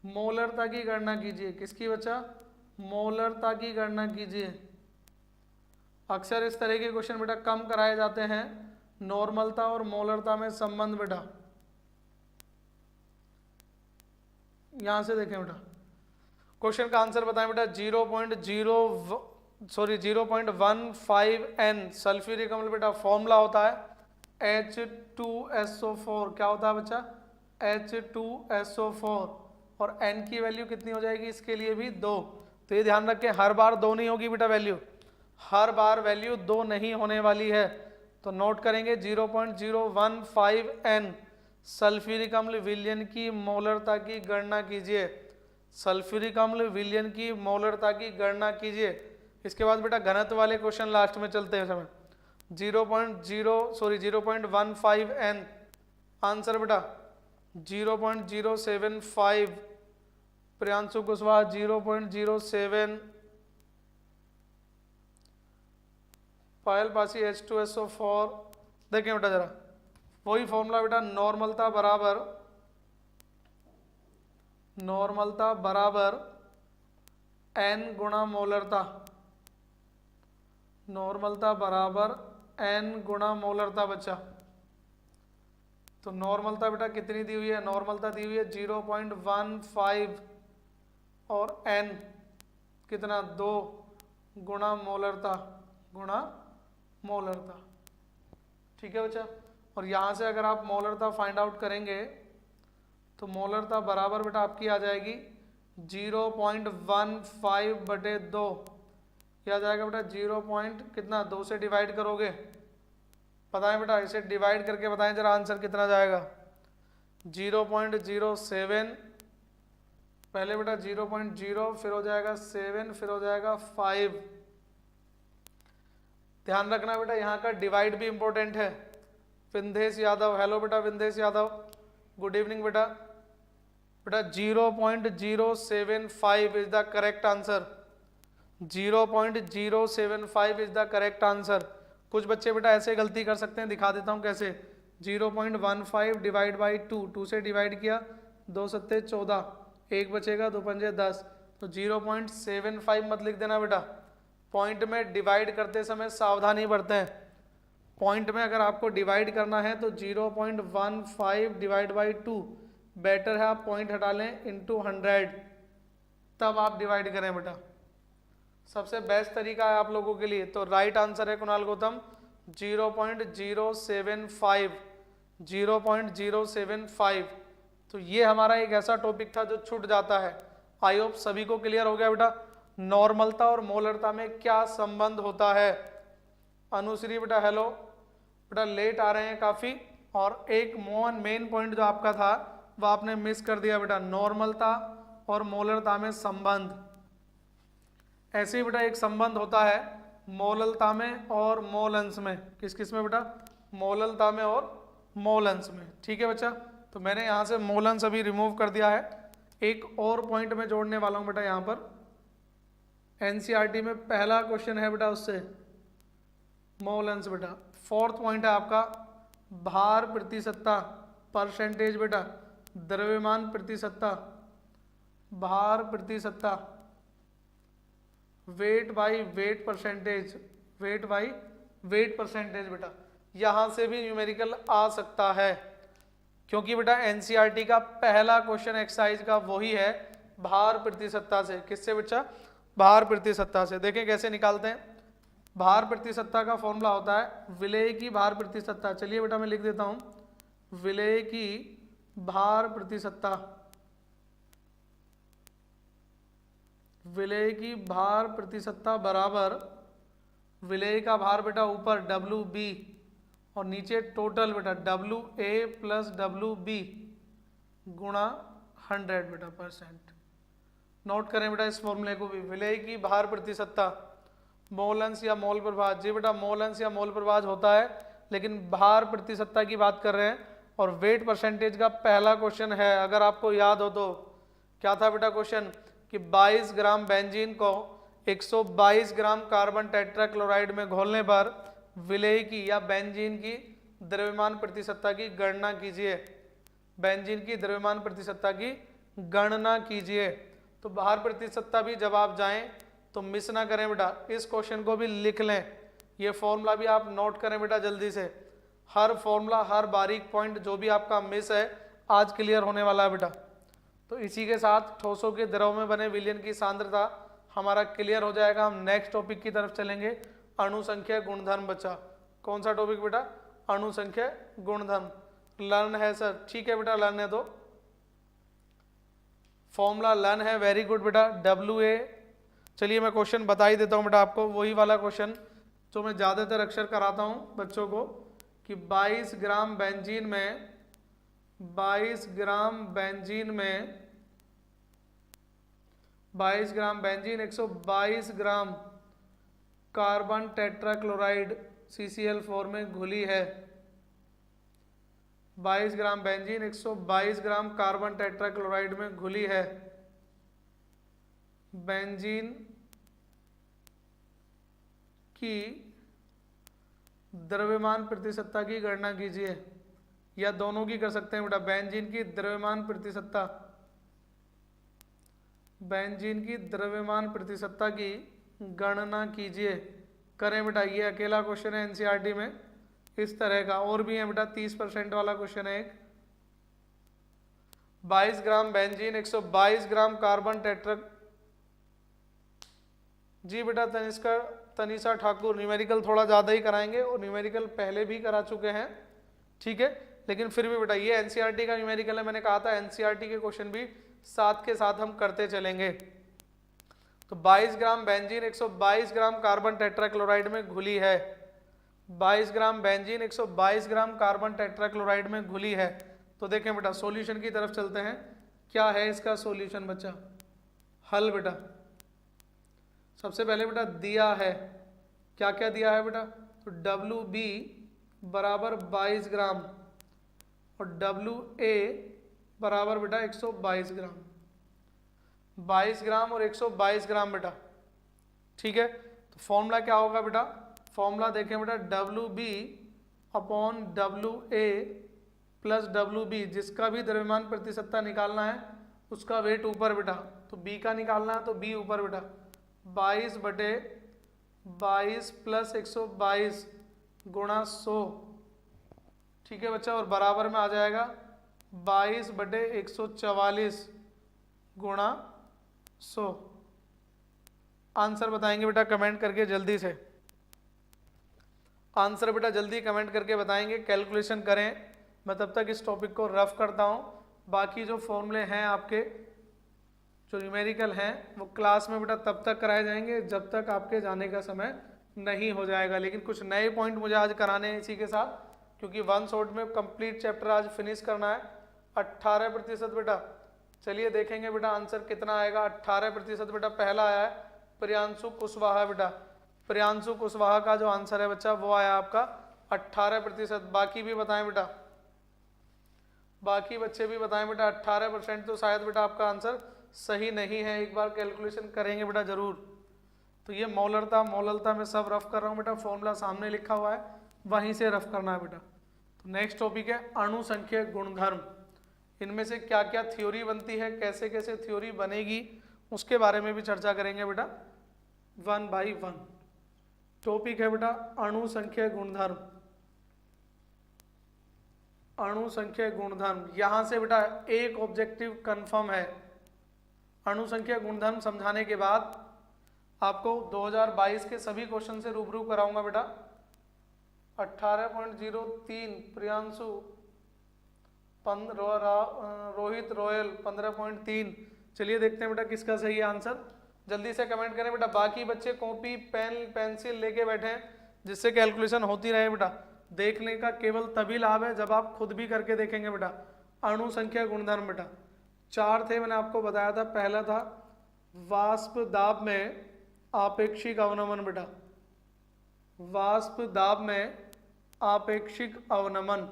मोलरता की गणना कीजिए। किसकी बच्चा, मोलरता की गणना कीजिए। अक्सर इस तरह के क्वेश्चन बेटा कम कराए जाते हैं, नॉर्मलता और मोलरता में संबंध बेटा। यहां से देखें बेटा, क्वेश्चन का आंसर बताएं बेटा। 0.15 n सल्फ्यूरिक अम्ल बेटा, फॉर्मूला होता है H2SO4, क्या होता है बच्चा, H2SO4, और n की वैल्यू कितनी हो जाएगी इसके लिए भी 2। तो ये ध्यान रखें, हर बार 2 नहीं होगी बेटा वैल्यू, हर बार वैल्यू 2 नहीं होने वाली है। तो नोट करेंगे 0.015 n सल्फ्यूरिक अम्ल विलियन की मोलरता की गणना कीजिए, सल्फ्यूरिक अम्ल विलियन की मोलरता की गणना कीजिए। इसके बाद बेटा घनत्व वाले क्वेश्चन लास्ट में चलते हैं समय। 0.15 n आंसर बेटा 0.075, प्रियांशु कुशवाहा 0.07, पायल पासी H2SO4। देखें बेटा जरा, वही फॉर्मूला बेटा, नॉर्मलता बराबर नॉर्मलता बराबर n गुणा मोलरता, नॉर्मलता बराबर n गुणा मोलरता बच्चा। तो नॉर्मलता बेटा कितनी दी हुई है, नॉर्मलता दी हुई है 0.15 और n कितना 2 गुणा मोलरता, गुणा मोलरता। ठीक है बच्चा। और यहाँ से अगर आप मोलरता फाइंड आउट करेंगे तो मोलरता बराबर बेटा आपकी आ जाएगी 0.15 बटे 2, यह आ जाएगा बेटा 0 कितना 2 से डिवाइड करोगे, बताएं बेटा, इसे डिवाइड करके बताएं जरा आंसर कितना जाएगा। 0.07, पहले बेटा 0.0, फिर हो जाएगा 7, फिर हो जाएगा 5। ध्यान रखना बेटा यहाँ का डिवाइड भी इंपॉर्टेंट है। विंदेश यादव, हेलो बेटा विंदेश यादव, गुड इवनिंग बेटा। बेटा 0.075 is the correct answer, 0.075 is the correct answer. कुछ बच्चे बेटा ऐसे गलती कर सकते हैं, दिखा देता हूँ कैसे। 0.15 डिवाइड बाई 2, 2 से डिवाइड किया, 2 सत्ते 14, 1 बचेगा, 2 पंजे 10, तो 0.75 मत लिख देना बेटा। पॉइंट में डिवाइड करते समय सावधानी बरतें। पॉइंट में अगर आपको डिवाइड करना है तो 0.15 डिवाइड बाई 2, बेटर है आप पॉइंट हटा लें इंटू 100, तब आप डिवाइड करें बेटा, सबसे बेस्ट तरीका है आप लोगों के लिए। तो राइट आंसर है कुणाल गौतम 0.075, 0.075। तो ये हमारा एक ऐसा टॉपिक था जो छूट जाता है। आई होप सभी को क्लियर हो गया बेटा नॉर्मलता और मोलरता में क्या संबंध होता है। अनुश्री बेटा हेलो बेटा, लेट आ रहे हैं काफ़ी, और एक मेन पॉइंट जो आपका था वह आपने मिस कर दिया बेटा, नॉर्मलता और मोलरता में संबंध। ऐसे ही बेटा एक संबंध होता है मोललता में और मोल अंश में। किस किस में बेटा, मोललता में और मोल अंश में। ठीक है बच्चा, तो मैंने यहाँ से मोल अंश अभी रिमूव कर दिया है। एक और पॉइंट में जोड़ने वाला हूँ बेटा, यहाँ पर एनसीईआरटी में पहला क्वेश्चन है बेटा उससे मोल अंश बेटा। फोर्थ पॉइंट है आपका भार प्रतिशतता, परसेंटेज बेटा, द्रव्यमान प्रतिशतता, भार प्रतिशतता, weight by wait percentage, weight by wait percentage बेटा। यहाँ से भी न्यूमेरिकल आ सकता है, क्योंकि बेटा एनसीईआरटी का पहला क्वेश्चन एक्सरसाइज का वही है भार प्रतिशतता से। किससे बच्चा, भार प्रतिशतता से। देखें कैसे निकालते हैं। भार प्रतिशतता का फॉर्मूला होता है विलेय की भार प्रतिशतता। चलिए बेटा मैं लिख देता हूँ, विलेय की भार प्रतिशतता, विलेय की भार प्रतिशतता बराबर विलेय का भार बेटा ऊपर WB और नीचे टोटल बेटा WA प्लस WB गुणा 100 बेटा परसेंट। नोट करें बेटा इस फॉर्मूले को भी। विलेय की भार प्रतिशतता, मोल अंश या मोल प्रभाज, जी बेटा मोल अंश या मोल प्रभाज होता है, लेकिन भार प्रतिशतता की बात कर रहे हैं। और वेट परसेंटेज का पहला क्वेश्चन है, अगर आपको याद हो तो क्या था बेटा क्वेश्चन, कि 22 ग्राम बेंजीन को 122 ग्राम कार्बन टेट्राक्लोराइड में घोलने पर विलेय की या बेंजीन की द्रव्यमान प्रतिशतता की गणना कीजिए। बेंजीन की द्रव्यमान प्रतिशतता की गणना कीजिए। तो भार प्रतिशतता भी जब आप जाएं तो मिस ना करें बेटा, इस क्वेश्चन को भी लिख लें। ये फॉर्मूला भी आप नोट करें बेटा जल्दी से। हर फॉर्मूला, हर बारीक पॉइंट जो भी आपका मिस है आज क्लियर होने वाला है बेटा। तो इसी के साथ ठोसों के द्रव में बने विलयन की सांद्रता हमारा क्लियर हो जाएगा। हम नेक्स्ट टॉपिक की तरफ चलेंगे, अणुसंख्या गुणधर्म बच्चा। कौन सा टॉपिक बेटा, अणुसंख्या गुणधर्म। लर्न है सर, ठीक है बेटा लर्न है, तो फॉर्मूला लर्न है, वेरी गुड बेटा, WA। चलिए मैं क्वेश्चन बता ही देता हूँ बेटा आपको, वही वाला क्वेश्चन जो मैं ज़्यादातर अक्षर कराता हूँ बच्चों को, कि 22 ग्राम बेंजीन में 22 gram benzene 122 gram carbon tetrachloride CCl4 में घुली है। 22 gram benzene 122 gram carbon tetrachloride में घुली है। बेंजीन की द्रव्यमान प्रतिशतता की गणना कीजिए, या दोनों की कर सकते हैं बेटा। बेंजीन की द्रव्यमान प्रतिशतता, बेंजीन की द्रव्यमान प्रतिशतता की गणना कीजिए। करें बेटा, ये अकेला क्वेश्चन है एनसीईआरटी में इस तरह का। और भी है बेटा, 30% वाला क्वेश्चन है एक। 22 gram benzene, 122 gram carbon tetra. जी बेटा तनिषा ठाकुर, न्यूमेरिकल थोड़ा ज़्यादा ही कराएंगे और न्यूमेरिकल पहले भी करा चुके हैं, ठीक है। लेकिन फिर भी बेटा ये एनसीईआरटी का न्यूमेरिकल है, मैंने कहा था एनसीईआरटी के क्वेश्चन भी साथ के साथ हम करते चलेंगे। तो 22 gram benzene 122 gram carbon tetrachloride में घुली है। 22 gram benzene 122 gram carbon tetrachloride में घुली है। तो देखें बेटा सॉल्यूशन की तरफ चलते हैं। क्या है इसका सॉल्यूशन बच्चा? हल बेटा, सबसे पहले बेटा दिया है, क्या क्या दिया है बेटा? तो WB बराबर 22 ग्राम और WA बराबर बेटा 122 ग्राम। 22 ग्राम और 122 ग्राम बेटा, ठीक है। तो फॉर्मूला क्या होगा बेटा? फॉर्मूला देखें बेटा, WB upon WA plus WB, जिसका भी द्रव्यमान प्रतिशतता निकालना है उसका वेट ऊपर बेटा। तो B का निकालना है तो B ऊपर बेटा, 22/22 प्लस 122 गुणा 100, ठीक है बच्चा। और बराबर में आ जाएगा 22/144 गुणा 100। आंसर बताएंगे बेटा कमेंट करके जल्दी से। आंसर बेटा जल्दी कमेंट करके बताएंगे, कैलकुलेशन करें। मैं तब तक इस टॉपिक को रफ करता हूँ। बाकी जो फॉर्मूले हैं आपके जो न्यूमेरिकल हैं वो क्लास में बेटा तब तक कराए जाएंगे जब तक आपके जाने का समय नहीं हो जाएगा। लेकिन कुछ नए पॉइंट मुझे आज कराने हैं इसी के साथ, क्योंकि वन शॉट में कंप्लीट चैप्टर आज फिनिश करना है। 18% बेटा, चलिए देखेंगे बेटा आंसर कितना आएगा। 18% बेटा पहला आया है प्रियांशु कुशवाहा बेटा। प्रियांशु कुशवाहा का जो आंसर है बच्चा वो आया आपका 18%। बाकी भी बताएं बेटा, बाकी बच्चे भी बताएं बेटा। 18% तो शायद बेटा आपका आंसर सही नहीं है, एक बार कैलकुलेशन करेंगे बेटा जरूर। तो ये मौललता में सब रफ कर रहा हूँ बेटा, फॉर्मूला सामने लिखा हुआ है वहीं से रफ करना है बेटा। तो नेक्स्ट टॉपिक है अणु संख्या गुणधर्म। इनमें से क्या क्या थ्योरी बनती है, कैसे कैसे थ्योरी बनेगी, उसके बारे में भी चर्चा करेंगे बेटा 1 by 1। टॉपिक है बेटा अणु संख्या गुणधर्म। अणु संख्या गुणधर्म, यहां से बेटा एक ऑब्जेक्टिव कंफर्म है। अणु संख्या गुणधर्म समझाने के बाद आपको 2022 के सभी क्वेश्चन से रूबरू कराऊंगा बेटा। 18.03 प्रियांशु, रोहित रोयल 15.3। चलिए देखते हैं बेटा किसका सही है आंसर, जल्दी से कमेंट करें बेटा। बाकी बच्चे कॉपी पेन पेंसिल लेके बैठे हैं जिससे कैलकुलेशन होती रहे बेटा। देखने का केवल तभी लाभ है जब आप खुद भी करके देखेंगे बेटा। अणु संख्या गुणधर्म बेटा 4 थे, मैंने आपको बताया था। पहला था वाष्प दाब में आपेक्षिक अवनमन बेटा, वाष्प दाब में आपेक्षिक अवनमन।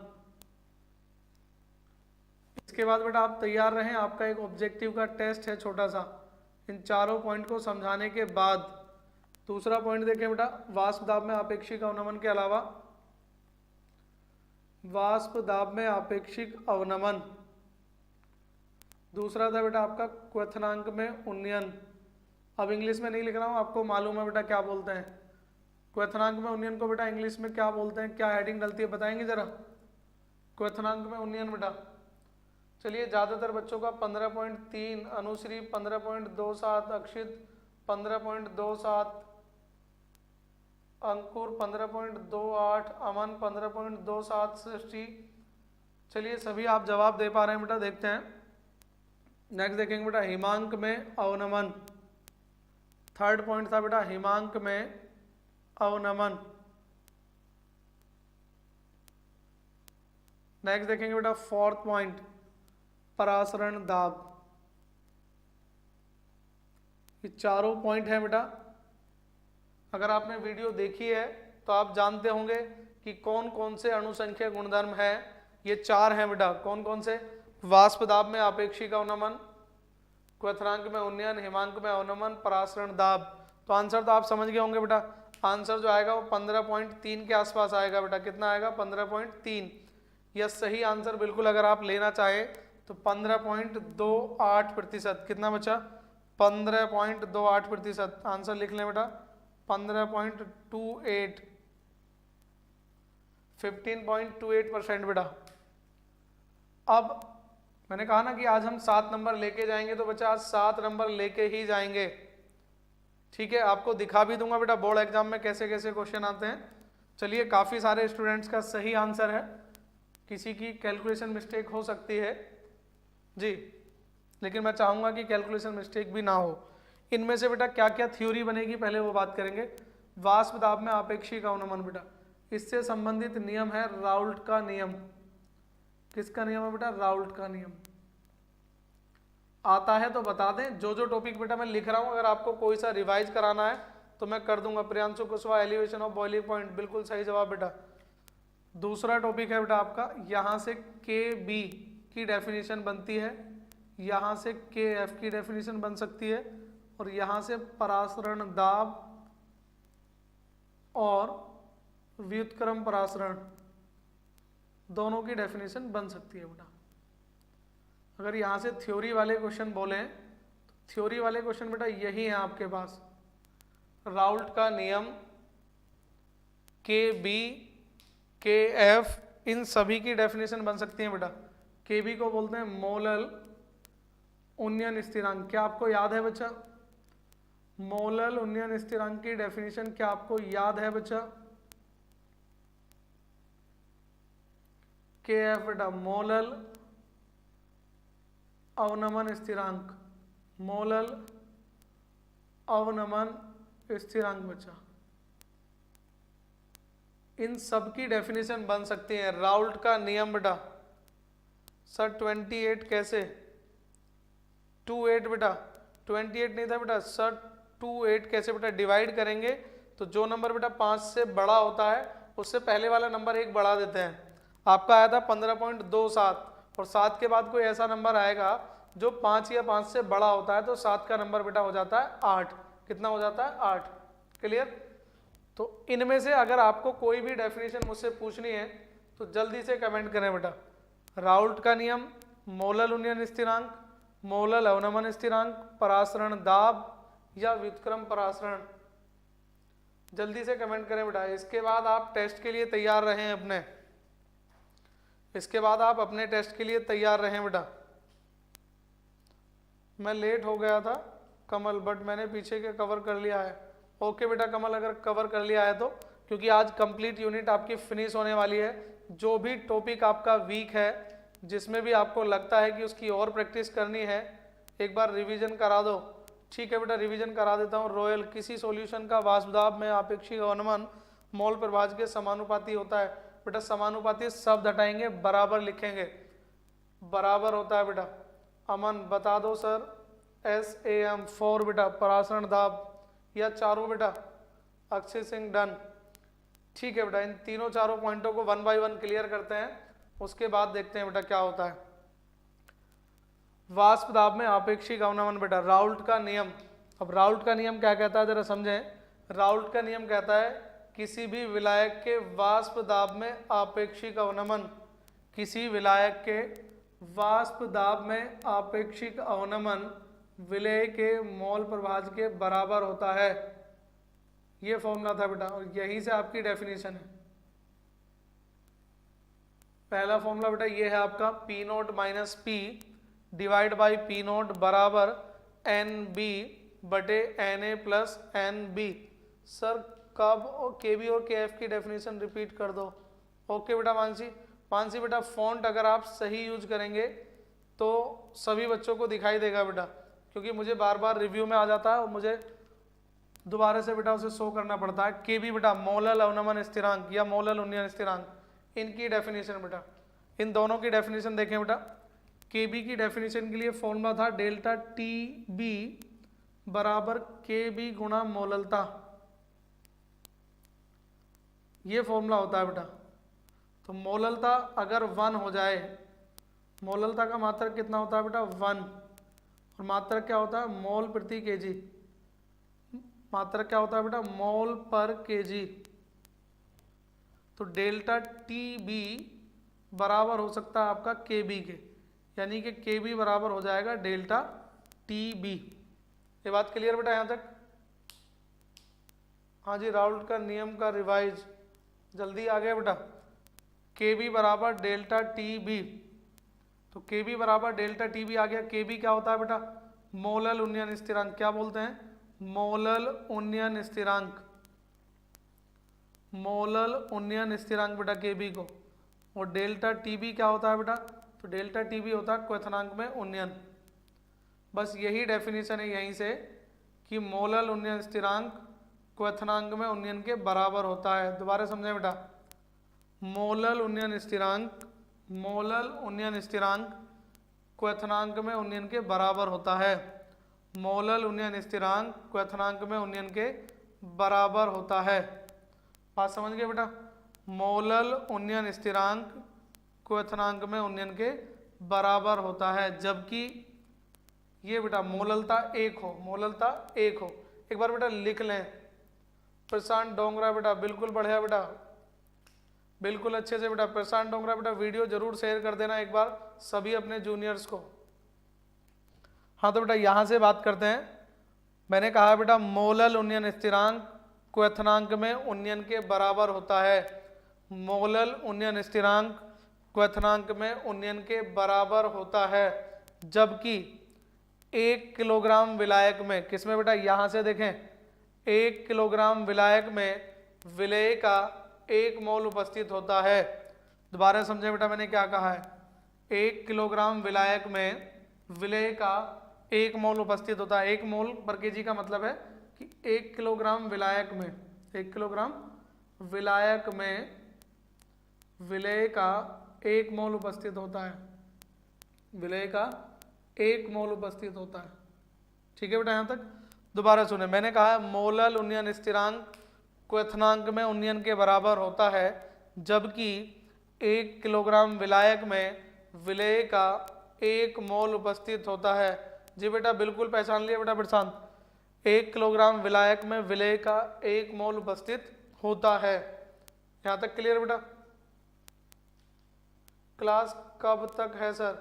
इसके बाद बेटा आप तैयार रहें, आपका एक ऑब्जेक्टिव का टेस्ट है छोटा सा। इन चारों पॉइंट को समझाने के बाद दूसरा पॉइंट देखें बेटा, वाष्प दाब में आपेक्षिक अवनमन के अलावा वाष्प दाब में आपेक्षिक अवनमन, दूसरा था बेटा आपका क्वथनांक में उन्नयन। अब इंग्लिश में नहीं लिख रहा हूँ, आपको मालूम है बेटा क्या बोलते हैं क्वथनांक में उन्नयन को बेटा इंग्लिश में क्या बोलते हैं, क्या हेडिंग डलती है बताएंगे जरा। क्वथनांक में उन्नयन बेटा, चलिए ज़्यादातर बच्चों का 15.3, अनुश्री 15.27, अक्षित 15.27, अंकुर 15.28, अमन 15.27, सृष्टि। चलिए सभी आप जवाब दे पा रहे हैं बेटा, देखते हैं। नेक्स्ट देखेंगे बेटा हिमांक में अवनमन। थर्ड पॉइंट था बेटा हिमांक में अवनमन। नेक्स्ट देखेंगे बेटा फोर्थ पॉइंट परासरण दाब। ये चारों पॉइंट हैं बेटा। अगर आपने वीडियो देखी है तो आप जानते होंगे कि कौन कौन से अणुसंख्या गुणधर्म है। ये 4 हैं बेटा, कौन कौन से? वाष्प दाब में आपेक्षिक अवनमन, क्वथनांक में उन्नयन, हिमांक में अवनमन, परासरण दाब। तो आंसर तो आप समझ गए होंगे बेटा। आंसर जो आएगा वो 15.3 के आसपास आएगा बेटा। कितना आएगा? 15.3। यह सही आंसर बिल्कुल अगर आप लेना चाहे तो 15.28%। कितना बचा? 15.28%। आंसर लिख लें बेटा 15.28, 15.28% बेटा। अब मैंने कहा ना कि आज हम 7 नंबर लेके जाएंगे, तो बच्चा आज 7 नंबर लेके ही जाएंगे। ठीक है, आपको दिखा भी दूंगा बेटा बोर्ड एग्जाम में कैसे कैसे क्वेश्चन आते हैं। चलिए, काफ़ी सारे स्टूडेंट्स का सही आंसर है, किसी की कैलकुलेशन मिस्टेक हो सकती है जी, लेकिन मैं चाहूँगा कि कैलकुलेशन मिस्टेक भी ना हो। इनमें से बेटा क्या क्या थ्योरी बनेगी पहले वो बात करेंगे। वाष्प दाब में आपेक्षिक अवनमन बेटा, इससे संबंधित नियम है राउल्ट का नियम। किसका नियम है बेटा? राउल्ट का नियम। आता है तो बता दें। जो जो टॉपिक बेटा मैं लिख रहा हूँ, अगर आपको कोई सा रिवाइज कराना है तो मैं कर दूंगा। Priyanshu Kushwaha, elevation of boiling point, बिल्कुल सही जवाब बेटा। दूसरा टॉपिक है बेटा आपका, यहाँ से के बी की डेफिनेशन बनती है, यहाँ से के एफ की डेफिनेशन बन सकती है, और यहाँ से परासरण दाब और व्युत्क्रम परासरण दोनों की डेफिनेशन बन सकती है बेटा। अगर यहाँ से थ्योरी वाले क्वेश्चन बोलें तो थ्योरी वाले क्वेश्चन बेटा यही है आपके पास। राउल्ट का नियम, के बी, के एफ, इन सभी की डेफिनेशन बन सकती है बेटा। के बी को बोलते हैं मोलल उन्नयन स्थिरांक। क्या आपको याद है बच्चा? मोलल उन्नयन स्थिरांक की डेफिनेशन क्या आपको याद है बच्चा? के एफ बेटा मोलल अवनमन स्थिरांक, मोलल अवनमन स्थिरांक बच्चा। इन सब की डेफिनेशन बन सकती है। राउल्ट का नियम बेटा सर 28 कैसे? 28 बेटा, 28 नहीं था बेटा सर, 28 कैसे बेटा? डिवाइड करेंगे तो जो नंबर बेटा 5 से बड़ा होता है उससे पहले वाला नंबर एक बढ़ा देते हैं। आपका आया था 15.27, और 7 के बाद कोई ऐसा नंबर आएगा जो 5 या 5 से बड़ा होता है, तो 7 का नंबर बेटा हो जाता है 8। कितना हो जाता है? 8। क्लियर? तो इनमें से अगर आपको कोई भी डेफिनेशन मुझसे पूछनी है तो जल्दी से कमेंट करें बेटा। राउल्ट का नियम, मोलल उन्नयन स्थिरांक, मोलल अवनमन स्थिरांक, परासरण दाब या व्युत्क्रम परासरण, जल्दी से कमेंट करें बेटा। इसके बाद आप टेस्ट के लिए तैयार रहें अपने, इसके बाद आप अपने टेस्ट के लिए तैयार रहें बेटा। मैं लेट हो गया था कमल, बट मैंने पीछे के कवर कर लिया है। ओके बेटा कमल, अगर कवर कर लिया है तो, क्योंकि आज कंप्लीट यूनिट आपकी फिनिश होने वाली है। जो भी टॉपिक आपका वीक है, जिसमें भी आपको लगता है कि उसकी और प्रैक्टिस करनी है, एक बार रिवीजन करा दो। ठीक है बेटा, रिवीजन करा देता हूँ। रॉयल, किसी सॉल्यूशन का वाष्प दाब में आपेक्षिक अवनमन मोल प्रभाज के समानुपाती होता है। बेटा समानुपाती शब्द हटाएंगे, बराबर लिखेंगे, बराबर होता है बेटा। अमन बता दो सर, SAM 4 बेटा परासरण दाब, या चारों बेटा? अक्षय सिंह डन। ठीक है बेटा, इन तीनों चारों पॉइंटों को 1 बाय 1 क्लियर करते हैं, उसके बाद देखते हैं बेटा क्या होता है। वाष्प दाब में आपेक्षिक अवनमन बेटा, राउल्ट का नियम। अब राउल्ट का नियम क्या कहता है जरा समझें। राउल्ट का नियम कहता है किसी भी विलायक के वाष्प दाब में आपेक्षिक अवनमन, किसी विलायक के वाष्प दाब में आपेक्षिक अवनमन विलेय के मोल प्रभाज के बराबर होता है। ये फॉर्मूला था बेटा, और यहीं से आपकी डेफिनेशन है। पहला फॉर्मूला बेटा ये है आपका, P note minus P divide by P note बराबर NB बटे NA प्लस NB। सर कब KB और KF की डेफिनेशन रिपीट कर दो। ओके बेटा मानसी, मानसी बेटा फॉन्ट अगर आप सही यूज करेंगे तो सभी बच्चों को दिखाई देगा बेटा, क्योंकि मुझे बार बार रिव्यू में आ जाता है और मुझे दोबारा से बेटा उसे शो करना पड़ता है। केबी बेटा मोलल अवनमन स्थिरांक या मोलल उन्नयन स्थिरांक, इनकी डेफिनेशन बेटा, इन दोनों की डेफिनेशन देखें बेटा। केबी की डेफिनेशन के लिए फॉर्मूला था डेल्टा TB बराबर KB गुणा मोललता, ये फॉर्मूला होता है बेटा। तो मोललता अगर 1 हो जाए, मोललता का मात्रक कितना होता है बेटा? 1, और मात्रक क्या होता है? मोल प्रति केजी। मात्रक क्या होता है बेटा? मोल पर केजी। तो डेल्टा TB बराबर हो सकता है आपका KB के, यानी कि KB बराबर हो जाएगा डेल्टा TB। ये बात क्लियर बेटा यहाँ तक? हाँ जी, राउल्ट का नियम का रिवाइज जल्दी आ गया बेटा। के बी बराबर डेल्टा टी बी, तो के बी बराबर डेल्टा टी बी आ गया। के बी क्या होता है बेटा? मोलल उन्नयन स्थिरांक। क्या बोलते हैं? मोलल उन्नयन स्थिरांक। मोलल उन्नयन स्थिरांक बेटा के बी को। और डेल्टा टी बी क्या होता है बेटा? तो डेल्टा टी बी होता है क्वथनांक में उन्नयन। बस यही डेफिनेशन है यहीं से कि मोलल उन्नयन स्थिरांक क्वथनांक में उन्नयन के बराबर होता है। दोबारा समझें बेटा, मोलल उन्नयन स्थिरांक, मोलल उन्नयन स्थिरांक क्वथनांक में उन्नयन के बराबर होता है। मोलल उन्नयन स्थिरांक क्वथनांक में उन्नयन के बराबर होता है। बात समझ गए बेटा? मोलल उन्नयन स्थिरांक क्वथनांक में उन्नयन के बराबर होता है, जबकि ये बेटा मोललता एक हो, मोललता एक हो। एक बार बेटा लिख लें, प्रशांत डोंगरा बेटा, बिल्कुल बढ़िया बेटा, बिल्कुल अच्छे से बेटा। प्रशांत डोंगरा बेटा वीडियो जरूर शेयर कर देना एक बार सभी अपने जूनियर्स को। हाँ तो बेटा यहाँ से बात करते हैं। मैंने कहा बेटा मोलल उन्नयन स्थिरांक क्वथनांक में उन्नयन के बराबर होता है। मोलल उन्नयन स्थिरांक क्वथनांक में उन्नयन के बराबर होता है, जबकि 1 किलोग्राम विलायक में, किसमें बेटा? यहाँ से देखें, 1 किलोग्राम विलायक में विलेय का 1 मोल उपस्थित होता है। दोबारा समझे बेटा मैंने क्या कहा है? 1 किलोग्राम विलायक में विलेय का 1 मोल उपस्थित होता है। 1 मोल पर केजी का मतलब है कि 1 किलोग्राम विलायक में, 1 किलोग्राम विलायक में विलेय का 1 मोल उपस्थित होता है। विलेय का 1 मोल उपस्थित होता है। ठीक है बेटा यहाँ तक? दोबारा सुने, मैंने कहा मोलल उन्नयन स्थिरांक क्वथनांक में उन्नयन के बराबर होता है, जबकि 1 किलोग्राम विलायक में विलेय का 1 मोल उपस्थित होता है। जी बेटा बिल्कुल पहचान लिया बेटा प्रशांत, 1 किलोग्राम विलायक में विलेय का 1 मोल उपस्थित होता है। यहाँ तक क्लियर बेटा? क्लास कब तक है सर?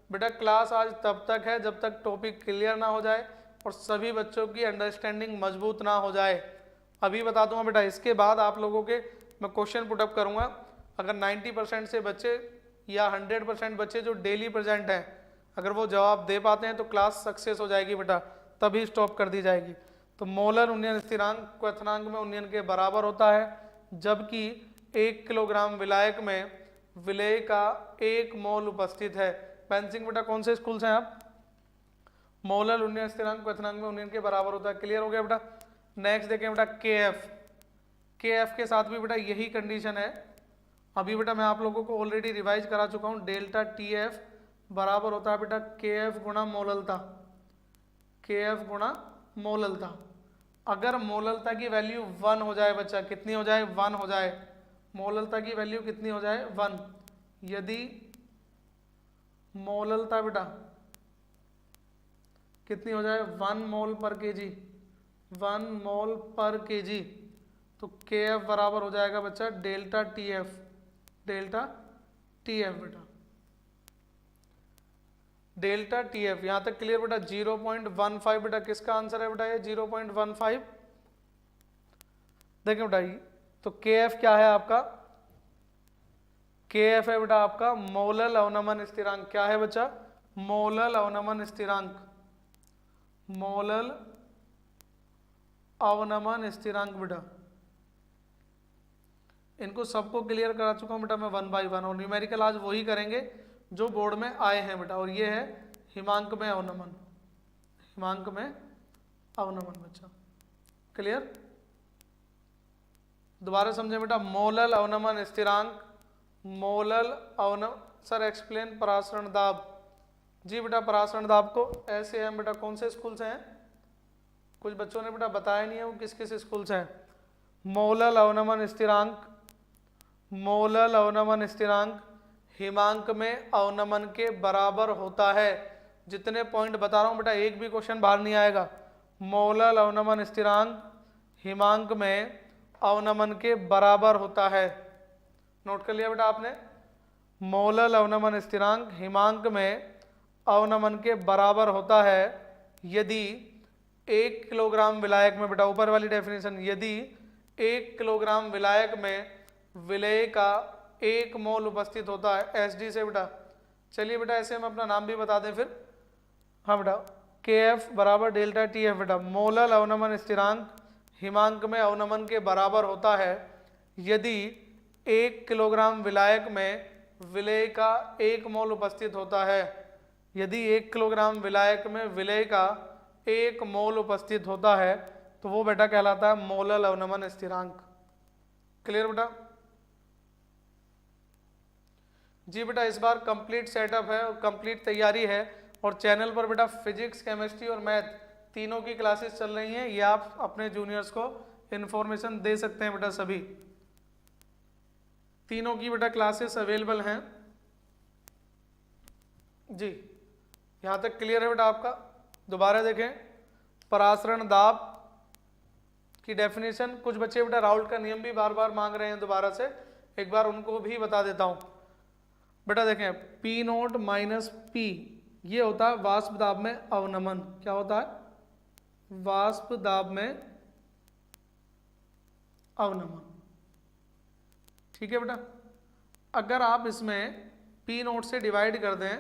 बेटा क्लास आज तब तक है जब तक टॉपिक क्लियर ना हो जाए और सभी बच्चों की अंडरस्टैंडिंग मजबूत ना हो जाए। अभी बता दूंगा बेटा, इसके बाद आप लोगों के मैं क्वेश्चन पुटअप करूंगा। अगर 90% से बच्चे या 100% बच्चे जो डेली प्रेजेंट हैं, अगर वो जवाब दे पाते हैं तो क्लास सक्सेस हो जाएगी बेटा, तभी स्टॉप कर दी जाएगी। तो मोलर उन्नयन स्थिरांक क्वथनांक में उन्नयन के बराबर होता है, जबकि 1 किलोग्राम विलायक में विलेय का 1 मोल उपस्थित है। पेंसिंग बेटा कौन से स्कूल से हैं आप? मोलर उन्नयन स्थिरांक क्वथनांक में उन्नयन के बराबर होता है। क्लियर हो गया बेटा? नेक्स्ट देखें बेटा के एफ। के एफ के साथ भी बेटा यही कंडीशन है। अभी बेटा मैं आप लोगों को ऑलरेडी रिवाइज करा चुका हूँ। डेल्टा टी एफ बराबर होता है बेटा के एफ गुणा मोललता, के एफ गुणा मोललता। अगर मोललता की वैल्यू 1 हो जाए बच्चा, कितनी हो जाए? 1 हो जाए। मोललता की वैल्यू कितनी हो जाए? 1। यदि मोललता बेटा कितनी हो जाए? 1 मोल पर केजी, 1 मोल पर केजी, तो के एफ बराबर हो जाएगा बच्चा delta T F, delta T F बेटा, डेल्टा टी एफ। यहां तक क्लियर बेटा? 0.15 बेटा किसका आंसर है बेटा? ये 0.15। देखें बेटा, तो के एफ क्या है आपका? के एफ है बेटा आपका मोलल अवनमन स्थिरांक। क्या है बच्चा? मोलल अवनमन स्थिरांक, मोलल अवनमन स्थिरांक बेटा। इनको सबको क्लियर करा चुका हूं बेटा मैं 1 बाई 1, और न्यूमेरिकल आज वही करेंगे जो बोर्ड में आए हैं बेटा। और ये है हिमांक में अवनमन, हिमांक में अवनमन बच्चा। क्लियर? दोबारा समझे बेटा, मोलल अवनमन स्थिरांक, मोलल अवनमन। सर एक्सप्लेन परासरण दाब। जी बेटा परासरण दाब को ऐसे हम बेटा कौन से स्कूल से हैं? कुछ बच्चों ने बेटा बताया नहीं है वो किस किस स्कूल से हैं। मोलल अवनमन स्थिरांक, मोलल अवनमन स्थिरांक हिमांक में अवनमन के बराबर होता है। जितने पॉइंट बता रहा हूं बेटा एक भी क्वेश्चन बाहर नहीं आएगा। मोलल अवनमन स्थिरांक हिमांक में अवनमन के बराबर होता है। नोट कर लिया बेटा आपने? मोलल अवनमन स्थिरांक हिमांक में अवनमन के बराबर होता है यदि 1 किलोग्राम विलायक में, बेटा ऊपर वाली डेफिनेशन, यदि 1 किलोग्राम विलायक में विलेय का 1 मोल उपस्थित होता है, एसडी से बेटा। चलिए बेटा ऐसे हम अपना नाम भी बता दें फिर। हाँ बेटा, KF बराबर डेल्टा TF बेटा, मोलल अवनमन स्थिरांक हिमांक में अवनमन के बराबर होता है यदि 1 किलोग्राम विलायक में विलेय का 1 मोल उपस्थित होता है। यदि 1 किलोग्राम विलायक में विलेय का 1 मोल उपस्थित होता है तो वो बेटा कहलाता है मोलल अवनमन स्थिरांक। क्लियर बेटा? जी बेटा, इस बार कंप्लीट सेटअप है और कंप्लीट तैयारी है, और चैनल पर बेटा फिजिक्स, केमिस्ट्री और मैथ तीनों की क्लासेस चल रही हैं। ये आप अपने जूनियर्स को इन्फॉर्मेशन दे सकते हैं बेटा, सभी तीनों की बेटा क्लासेस अवेलेबल हैं जी। यहाँ तक क्लियर है बेटा आपका? दोबारा देखें, परासरण दाब की डेफिनेशन, कुछ बच्चे बेटा राउल्ट का नियम भी बार बार मांग रहे हैं दोबारा से, एक बार उनको भी बता देता हूँ बेटा। देखें, P नोट माइनस P ये होता है वाष्प दाब में अवनमन। क्या होता है? वाष्प दाब में अवनमन। ठीक है बेटा? अगर आप इसमें P नोट से डिवाइड कर दें,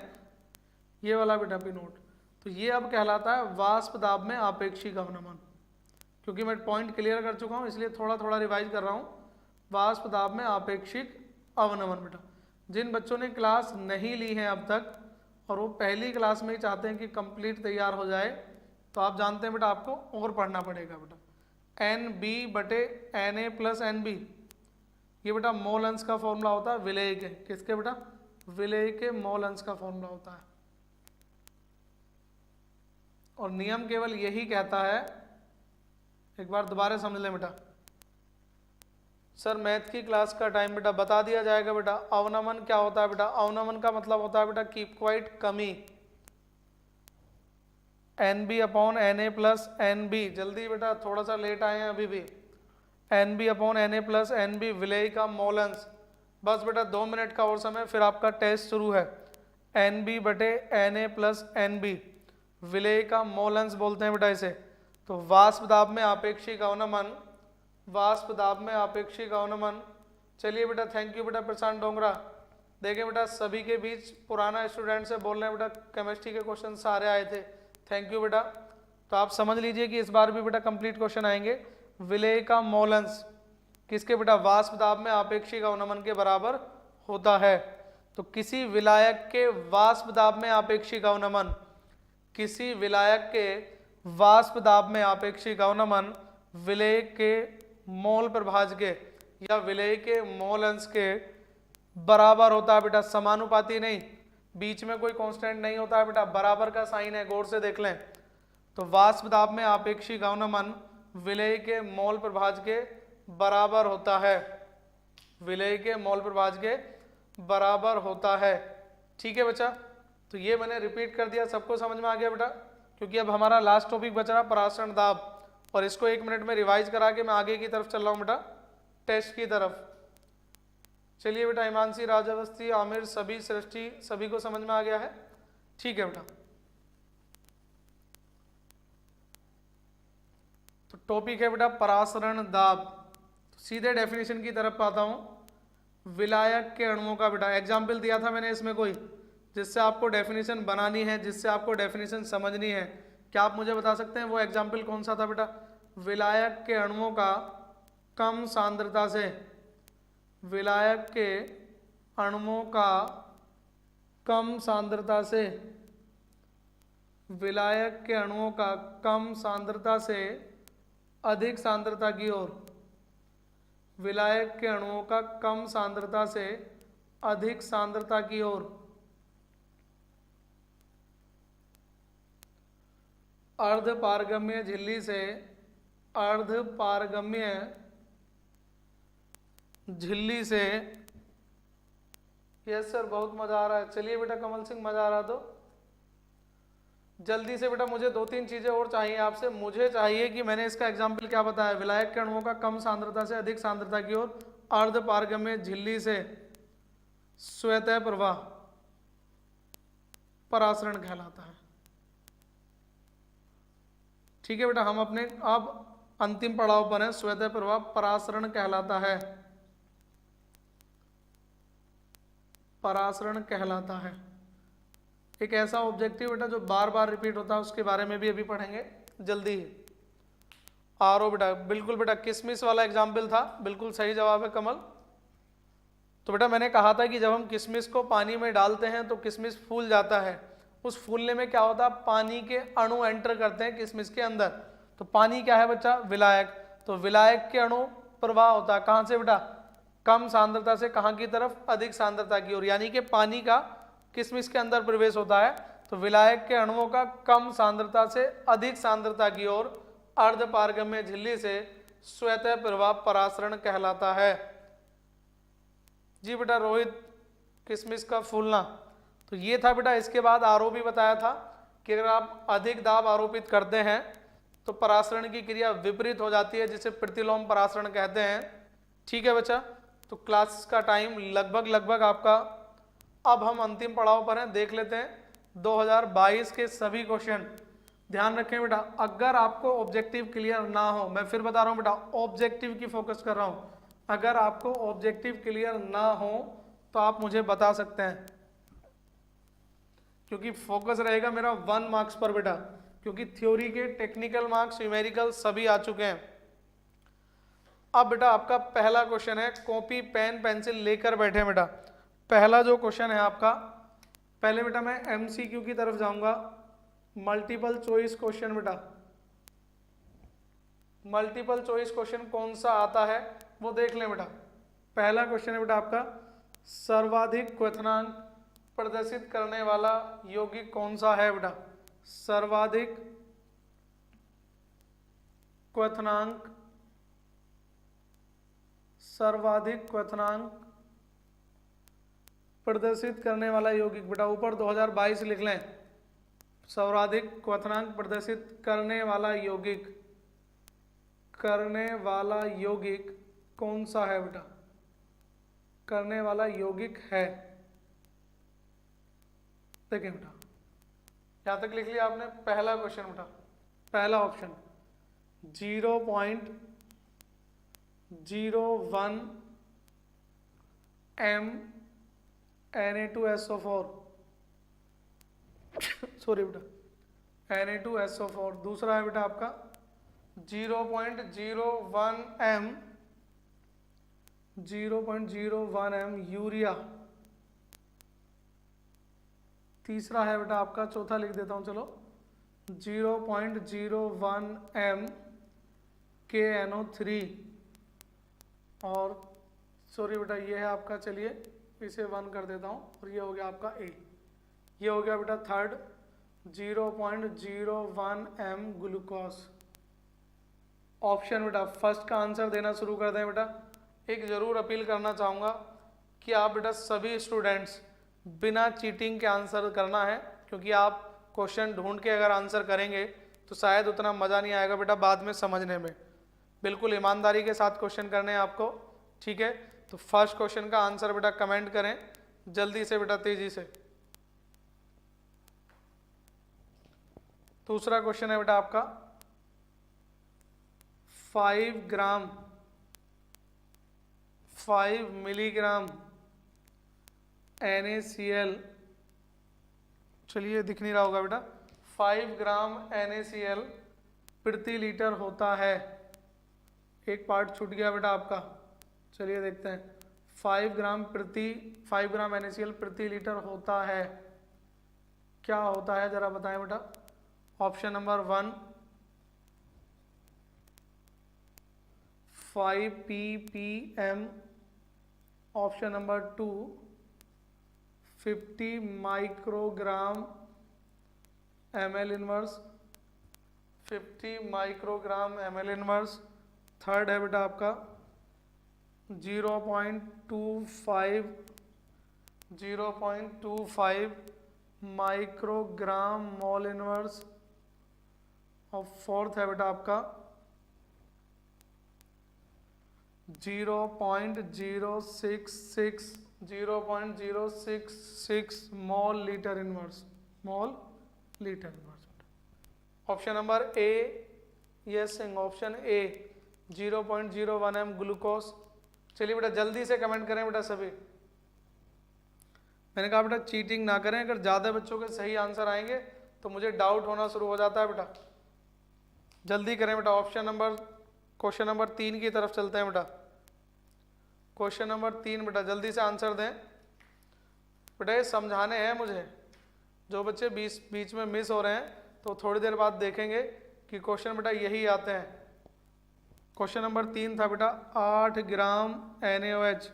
ये वाला बेटा P नोट, तो ये अब कहलाता है वाष्प दाब में आपेक्षिक अवनमन। क्योंकि मैं पॉइंट क्लियर कर चुका हूँ इसलिए थोड़ा थोड़ा रिवाइज कर रहा हूँ। वाष्प दाब में आपेक्षिक अवनमन बेटा, जिन बच्चों ने क्लास नहीं ली है अब तक और वो पहली क्लास में ही चाहते हैं कि कंप्लीट तैयार हो जाए, तो आप जानते हैं बेटा आपको और पढ़ना पड़ेगा बेटा। NB बटे Na प्लस NB, ये बेटा मोल अंश का फॉर्मूला होता है विलेय के। किसके बेटा? विलेय के मोल अंश का फॉर्मूला होता है। और नियम केवल यही कहता है, एक बार दोबारा समझ लें बेटा। सर मैथ की क्लास का टाइम बेटा बता दिया जाएगा बेटा। अवनमन क्या होता है बेटा? अवनमन का मतलब होता है बेटा कीप क्वाइट, कमी। NB upon Na plus NB, जल्दी बेटा, थोड़ा सा लेट आए हैं अभी भी। NB upon Na plus NB विलेय का मोल अंश। बस बेटा 2 मिनट का और समय, फिर आपका टेस्ट शुरू है। NB बटे Na प्लस NB विलेय का मोल अंश बोलते हैं बेटा इसे। तो वाष्प दाब में आपेक्षिक अवनमन, वाष्प दाब में आपेक्षिक अवनमन। चलिए बेटा, थैंक यू बेटा प्रशांत डोंगरा। देखें बेटा, सभी के बीच पुराना स्टूडेंट से बोल रहे हैं बेटा, केमिस्ट्री के क्वेश्चन सारे आए थे। थैंक यू बेटा। तो आप समझ लीजिए कि इस बार भी बेटा कंप्लीट क्वेश्चन आएंगे। विलेय का मोल अंश किसके बेटा? वाष्प दाब में आपेक्षिक अवनमन के बराबर होता है। तो किसी विलायक के वाष्प दाब में आपेक्षिक अवनमन, किसी विलायक के वाष्प दाब में आपेक्षिक अवनमन विलेय के मोल प्रभाज के या विलेय के मोल अंश के बराबर होता है बेटा, समानुपाती नहीं, बीच में कोई कांस्टेंट नहीं होता है बेटा, बराबर का साइन है, गौर से देख लें। तो वाष्प दाब में आपेक्षिक अवनमन विलेय के मोल प्रभाज के बराबर होता है, विलेय के मोल प्रभाज के बराबर होता है। ठीक है बच्चा? तो ये मैंने रिपीट कर दिया, सबको समझ में आ गया बेटा? क्योंकि अब हमारा लास्ट टॉपिक बच रहा परासरण दाब, और इसको 1 मिनट में रिवाइज करा के मैं आगे की तरफ चल रहा हूँ बेटा, टेस्ट की तरफ। चलिए बेटा, हिमांशी, राजावस्थी, आमिर, सभी, सृष्टि, सभी को समझ में आ गया है? ठीक है बेटा। तो टॉपिक है बेटा परासरण दाब। तो सीधे डेफिनेशन की तरफ आता हूँ। विलायक के अणुओं का बेटा एग्जाम्पल दिया था मैंने इसमें कोई, जिससे आपको डेफिनेशन बनानी है, जिससे आपको डेफिनेशन समझनी है। क्या आप मुझे बता सकते हैं वो एग्जाम्पल कौन सा था बेटा? विलायक के अणुओं का कम सांद्रता से, विलायक के अणुओं का कम सांद्रता से, विलायक के अणुओं का कम सांद्रता से अधिक सांद्रता की ओर, विलायक के अणुओं का कम सांद्रता से अधिक सांद्रता की ओर अर्धपारगम्य झिल्ली से, अर्धपारगम्य झिल्ली से। यस सर, बहुत मजा आ रहा है। चलिए बेटा कमल सिंह, मजा आ रहा तो जल्दी से बेटा, मुझे 2-3 चीजें और चाहिए आपसे। मुझे चाहिए कि मैंने इसका एग्जाम्पल क्या बताया, विलायक के अणुओं का कम सांद्रता से अधिक सांद्रता की ओर अर्धपारगम्य झिल्ली से स्वतः प्रवाह परासरण कहलाता है। ठीक है बेटा, हम अपने अब अंतिम पड़ाव पर हैं। स्वेदय प्रभाव परासरण कहलाता है, परासरण कहलाता है। एक ऐसा ऑब्जेक्टिव बेटा जो बार बार रिपीट होता है, उसके बारे में भी अभी पढ़ेंगे जल्दी ही। आरओ बेटा, बिल्कुल बेटा, किशमिश वाला एग्जाम्पल था, बिल्कुल सही जवाब है कमल। तो बेटा मैंने कहा था कि जब हम किशमिश को पानी में डालते हैं तो किशमिश फूल जाता है। उस फूलने में क्या होता है, पानी के अणु एंटर करते हैं किशमिश के अंदर। तो पानी क्या है बच्चा, विलायक। तो विलायक के अणु प्रवाह होता है कहाँ से बेटा, कम सांद्रता से कहाँ की तरफ, अधिक सांद्रता की ओर। यानी कि पानी का किशमिश के अंदर प्रवेश होता है तो विलायक के अणुओं का कम सांद्रता से अधिक सांद्रता की ओर अर्धपारगम्य झिल्ली से स्वतः प्रवाह परासरण कहलाता है। जी बेटा रोहित, किशमिश का फूलना, तो ये था बेटा। इसके बाद आरोप भी बताया था कि अगर आप अधिक दाब आरोपित करते हैं तो परासरण की क्रिया विपरीत हो जाती है, जिसे प्रतिलोम परासरण कहते हैं। ठीक है बच्चा, तो क्लास का टाइम लगभग आपका, अब हम अंतिम पड़ाव पर हैं, देख लेते हैं 2022 के सभी क्वेश्चन। ध्यान रखें बेटा, अगर आपको ऑब्जेक्टिव क्लियर ना हो, मैं फिर बता रहा हूं बेटा, ऑब्जेक्टिव की फोकस कर रहा हूं। अगर आपको ऑब्जेक्टिव क्लियर ना हो तो आप मुझे बता सकते हैं, क्योंकि फोकस रहेगा मेरा 1 मार्क्स पर बेटा, क्योंकि थ्योरी के टेक्निकल मार्क्स, न्यूमेरिकल सभी आ चुके हैं। अब बेटा आपका पहला क्वेश्चन है, कॉपी पेन पेंसिल लेकर बैठे बेटा। पहला जो क्वेश्चन है आपका, पहले बेटा मैं एमसीक्यू की तरफ जाऊंगा। मल्टीपल चॉइस क्वेश्चन बेटा, मल्टीपल चॉइस क्वेश्चन कौन सा आता है वो देख लें बेटा। पहला क्वेश्चन है बेटा आपका, सर्वाधिक क्वथनांक प्रदर्शित करने वाला यौगिक कौन सा है बेटा। सर्वाधिक क्वथनांक, सर्वाधिक क्वथनांक प्रदर्शित करने वाला यौगिक बेटा, ऊपर 2022 लिख लें। सर्वाधिक क्वथनांक प्रदर्शित करने वाला यौगिक, करने वाला यौगिक कौन सा है बेटा, करने वाला यौगिक है। देखिए बेटा, यहां तक लिख लिया आपने। पहला क्वेश्चन बेटा, पहला ऑप्शन 0.01 m Na2SO4 सॉरी बेटा, Na2SO4। दूसरा है बेटा आपका 0.01 m यूरिया। तीसरा है बेटा आपका, चौथा लिख देता हूं चलो, 0.01 m KNO3। और सॉरी बेटा ये है आपका, चलिए इसे 1 कर देता हूं, और ये हो गया आपका A। ये हो गया बेटा थर्ड, 0.01 m ग्लूकोज। ऑप्शन बेटा फर्स्ट का आंसर देना शुरू कर दें बेटा। एक जरूर अपील करना चाहूँगा कि आप बेटा सभी स्टूडेंट्स बिना चीटिंग के आंसर करना है, क्योंकि आप क्वेश्चन ढूंढ के अगर आंसर करेंगे तो शायद उतना मज़ा नहीं आएगा बेटा बाद में समझने में। बिल्कुल ईमानदारी के साथ क्वेश्चन करने हैं आपको, ठीक है। तो फर्स्ट क्वेश्चन का आंसर बेटा कमेंट करें जल्दी से बेटा, तेजी से। दूसरा क्वेश्चन है बेटा आपका, 5 मिलीग्राम NaCl, चलिए दिख नहीं रहा होगा बेटा, 5 ग्राम NaCl प्रति लीटर होता है। एक पार्ट छूट गया बेटा आपका, चलिए देखते हैं। 5 ग्राम NaCl प्रति लीटर होता है, क्या होता है जरा बताएं बेटा। Option number 1 5 ppm, option number 2 50 microgram ml inverse, 50 microgram ml inverse. Third है बेटा आपका 0.25 माइक्रोग्राम मोल इनवर्स। और फोर्थ है बेटा आपका 0.066 mole litre inverse, mole litre inverse. Option number A yes Singh, option A 0.01 m glucose. चलिए बेटा जल्दी से कमेंट करें बेटा सभी। मैंने कहा बेटा चीटिंग ना करें, अगर ज़्यादा बच्चों के सही आंसर आएंगे तो मुझे डाउट होना शुरू हो जाता है बेटा। जल्दी करें बेटा। क्वेश्चन नंबर 3 की तरफ चलते हैं बेटा। क्वेश्चन नंबर 3 बेटा जल्दी से आंसर दें बेटा, ये समझाने हैं मुझे। जो बच्चे बीच में मिस हो रहे हैं तो थोड़ी देर बाद देखेंगे कि क्वेश्चन बेटा यही आते हैं। क्वेश्चन नंबर 3 था बेटा 8 ग्राम NaOH,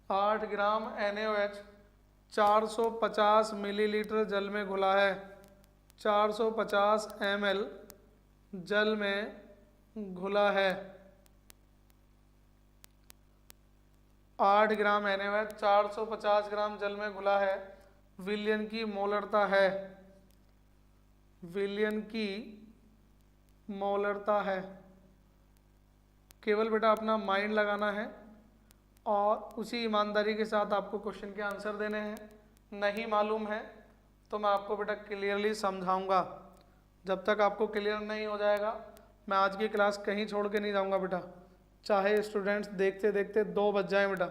8 ग्राम NaOH 450 मिलीलीटर जल में घुला है, 450 ml जल में घुला है। 8 ग्राम NaOH 450 ग्राम जल में घुला है। विलयन की मोलरता है, विलयन की मोलरता है। केवल बेटा अपना माइंड लगाना है और उसी ईमानदारी के साथ आपको क्वेश्चन के आंसर देने हैं। नहीं मालूम है तो मैं आपको बेटा क्लियरली समझाऊंगा। जब तक आपको क्लियर नहीं हो जाएगा मैं आज की क्लास कहीं छोड़ के नहीं जाऊंगा बेटा, चाहे स्टूडेंट्स देखते देखते 2 बज जाएं बेटा।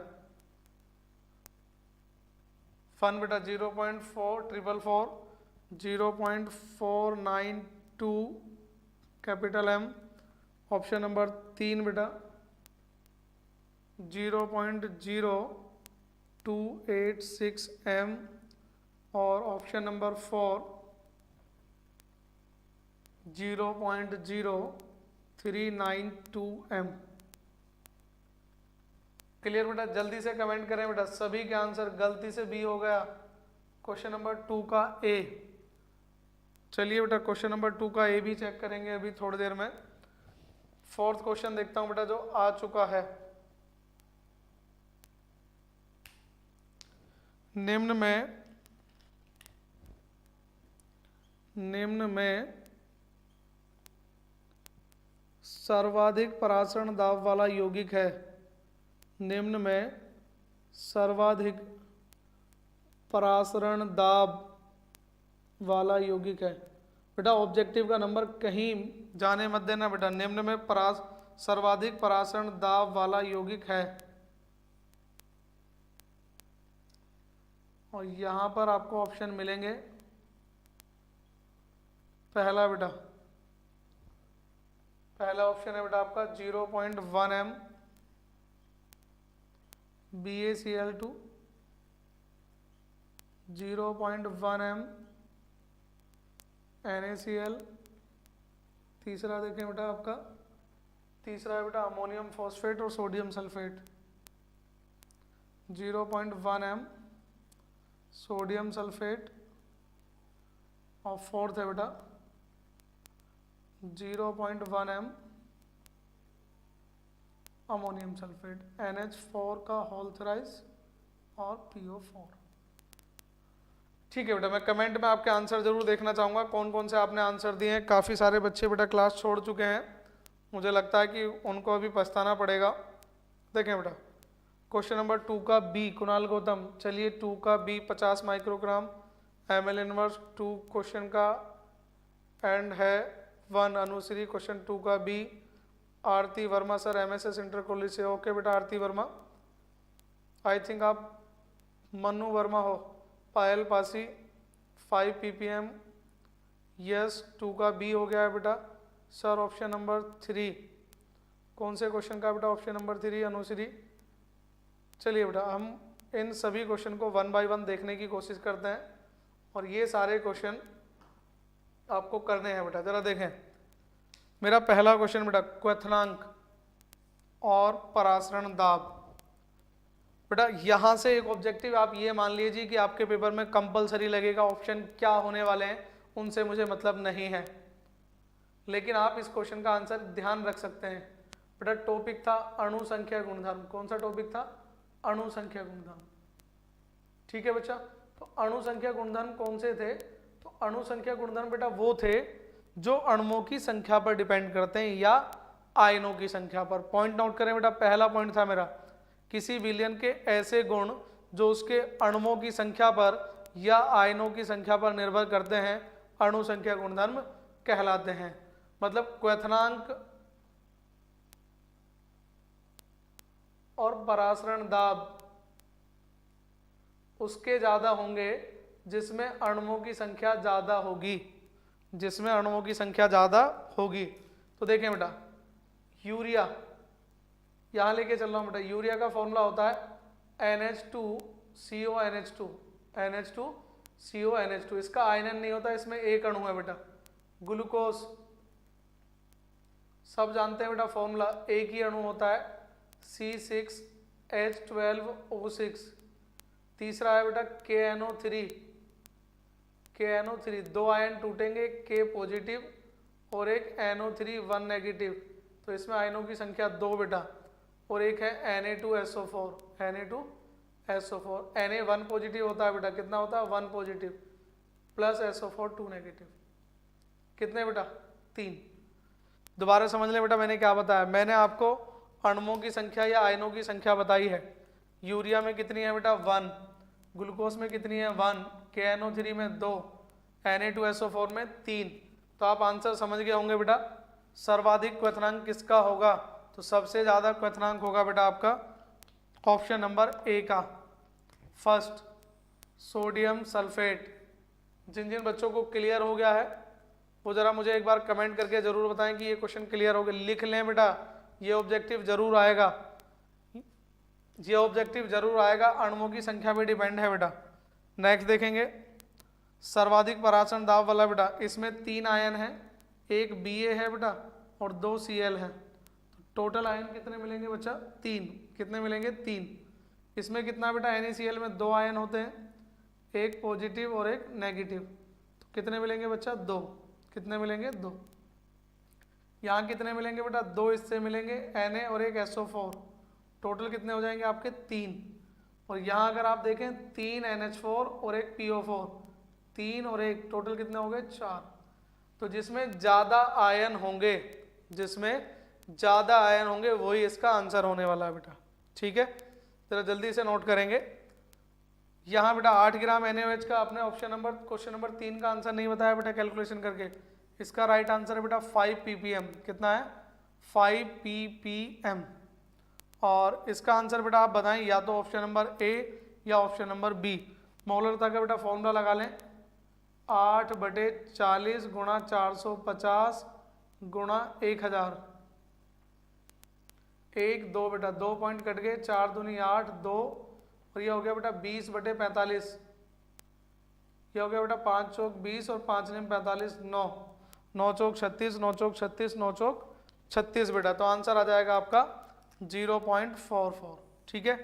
फन बेटा 0.444, 0.492 कैपिटल M। ऑप्शन नंबर 3 बेटा 0.0286 M और ऑप्शन नंबर 4 0.0392 M। क्लियर बेटा? जल्दी से कमेंट करें बेटा। सभी के आंसर गलती से बी हो गया। क्वेश्चन नंबर 2 का ए। चलिए बेटा क्वेश्चन नंबर 2 का ए भी चेक करेंगे अभी थोड़ी देर में। 4th क्वेश्चन देखता हूं बेटा जो आ चुका है। निम्न में सर्वाधिक परासरण दाब वाला यौगिक है। निम्न में सर्वाधिक परासरण दाब वाला यौगिक है। बेटा ऑब्जेक्टिव का नंबर कहीं जाने मत देना बेटा। निम्न में सर्वाधिक परासरण दाब वाला यौगिक है और यहां पर आपको ऑप्शन मिलेंगे। पहला ऑप्शन है बेटा आपका 0.1 M BaCl2, 0.1 M NaCl। तीसरा देखें बेटा आपका, तीसरा है बेटा अमोनियम फॉस्फेट और sodium sulphate, 0.1 M sodium sulphate. और 4th है बेटा 0.1 M अमोनियम सल्फेट, NH4 का होल थ्राइस और PO4। ठीक है बेटा, मैं कमेंट में आपके आंसर जरूर देखना चाहूँगा कौन कौन से आपने आंसर दिए हैं। काफ़ी सारे बच्चे बेटा क्लास छोड़ चुके हैं, मुझे लगता है कि उनको अभी पछताना पड़ेगा। देखें बेटा क्वेश्चन नंबर 2 का बी कुणाल गौतम। चलिए 2 का B 50 microgram ml inverse 2 question का एंड है 1 अनुश्री। क्वेश्चन 2 का B Aarti Verma sir MSS inter college से। ओके बेटा आरती वर्मा, आई थिंक आप मनु वर्मा हो। पायल पासी 5 ppm। यस 2 का बी हो गया है बेटा सर। ऑप्शन नंबर 3 कौन से क्वेश्चन का बेटा? Option number 3 Anushree. चलिए बेटा हम इन सभी क्वेश्चन को 1 बाय 1 देखने की कोशिश करते हैं और ये सारे क्वेश्चन आपको करने हैं बेटा। जरा देखें मेरा पहला क्वेश्चन बेटा, क्वथनांक और परासरण दाब। बेटा यहाँ से एक ऑब्जेक्टिव आप ये मान लीजिए कि आपके पेपर में कंपलसरी लगेगा। ऑप्शन क्या होने वाले हैं उनसे मुझे मतलब नहीं है, लेकिन आप इस क्वेश्चन का आंसर ध्यान रख सकते हैं। बेटा टॉपिक था अणु संख्या गुणधर्म। कौन सा टॉपिक था? अणु संख्या गुणधर्म। ठीक है बच्चा, तो अणु संख्या गुणधर्म कौन से थे? तो अणु संख्या गुणधर्म बेटा वो थे जो अणुओं की संख्या पर डिपेंड करते हैं या आयनों की संख्या पर। पॉइंट नोट करें बेटा, पहला पॉइंट था मेरा किसी विलयन के ऐसे गुण जो उसके अणुओं की संख्या पर या आयनों की संख्या पर निर्भर करते हैं, अणु संख्या गुणधर्म कहलाते हैं। मतलब क्वथनांक और परासरण दाब उसके ज्यादा होंगे जिसमें अणुओं की संख्या ज्यादा होगी, जिसमें अणुओं की संख्या ज्यादा होगी। तो देखें बेटा, यूरिया यहां लेके चल रहा हूं बेटा, यूरिया का फॉर्मूला होता है NH2CONH2, NH2CONH2। इसका आयनन नहीं होता, इसमें एक अणु है बेटा। ग्लूकोज सब जानते हैं बेटा, फॉर्मूला एक ही अणु होता है C6H12O6। तीसरा है बेटा KNO3, दो आयन टूटेंगे, K पॉजिटिव और एक NO3 1 नेगेटिव, तो इसमें आयनों की संख्या 2 बेटा। और एक है Na2SO4, Na 1 पॉजिटिव होता है बेटा, कितना होता है 1 पॉजिटिव, प्लस SO4 2 नेगेटिव, कितने बेटा 3। दोबारा समझ लें बेटा, मैंने क्या बताया, मैंने आपको अणुओं की संख्या या आयनों की संख्या बताई है। यूरिया में कितनी है बेटा 1, ग्लूकोज में कितनी है 1, KNO3 में 2, Na2SO4 में 3। तो आप आंसर समझ गए होंगे बेटा। सर्वाधिक क्वथनांक किसका होगा, तो सबसे ज्यादा क्वथनांक होगा बेटा आपका ऑप्शन नंबर ए का, फर्स्ट सोडियम सल्फेट। जिन जिन बच्चों को क्लियर हो गया है वो जरा मुझे एक बार कमेंट करके जरूर बताएं कि ये क्वेश्चन क्लियर हो गया। लिख लें बेटा, ये ऑब्जेक्टिव जरूर आएगा, ये ऑब्जेक्टिव जरूर आएगा, अणुओं की संख्या पे डिपेंड है बेटा। नेक्स्ट देखेंगे सर्वाधिक परासरण दाब वाला बेटा, इसमें 3 आयन है, एक Ba है बेटा और 2 Cl है। टोटल आयन कितने मिलेंगे बच्चा 3, कितने मिलेंगे 3। इसमें कितना बेटा NaCl में 2 आयन होते हैं, एक पॉजिटिव और एक नेगेटिव, तो कितने मिलेंगे बच्चा 2, कितने मिलेंगे 2। यहाँ कितने मिलेंगे बेटा 2, इससे मिलेंगे Na और एक SO4, टोटल कितने हो जाएंगे आपके 3। और यहाँ अगर आप देखें 3 NH4 और एक PO4, 3 और 1, टोटल कितने हो गए 4। तो जिसमें ज़्यादा आयन होंगे, जिसमें ज़्यादा आयन होंगे वही इसका आंसर होने वाला है बेटा, ठीक है। जरा जल्दी से नोट करेंगे। यहाँ बेटा 8 ग्राम NaOH का आपने ऑप्शन नंबर क्वेश्चन नंबर 3 का आंसर नहीं बताया बेटा कैलकुलेशन करके। इसका राइट आंसर है बेटा 5 ppm, कितना है 5 ppm। और इसका आंसर बेटा आप बताएं या तो ऑप्शन नंबर ए या ऑप्शन नंबर बी। मोलरता का बेटा फॉर्मूला लगा लें 8/40 गुणा 450 गुणा 1000। 1 2 बेटा 2 पॉइंट कट गए, 4 दूनी 8 2, और ये हो गया बेटा 20/45। ये हो गया बेटा 5 चौक 20 और 5 निम 45, 9 9 चौक 36, 9 चौक 36, 9 चौक 36 बेटा। तो आंसर आ जाएगा आपका 0.44, ठीक है।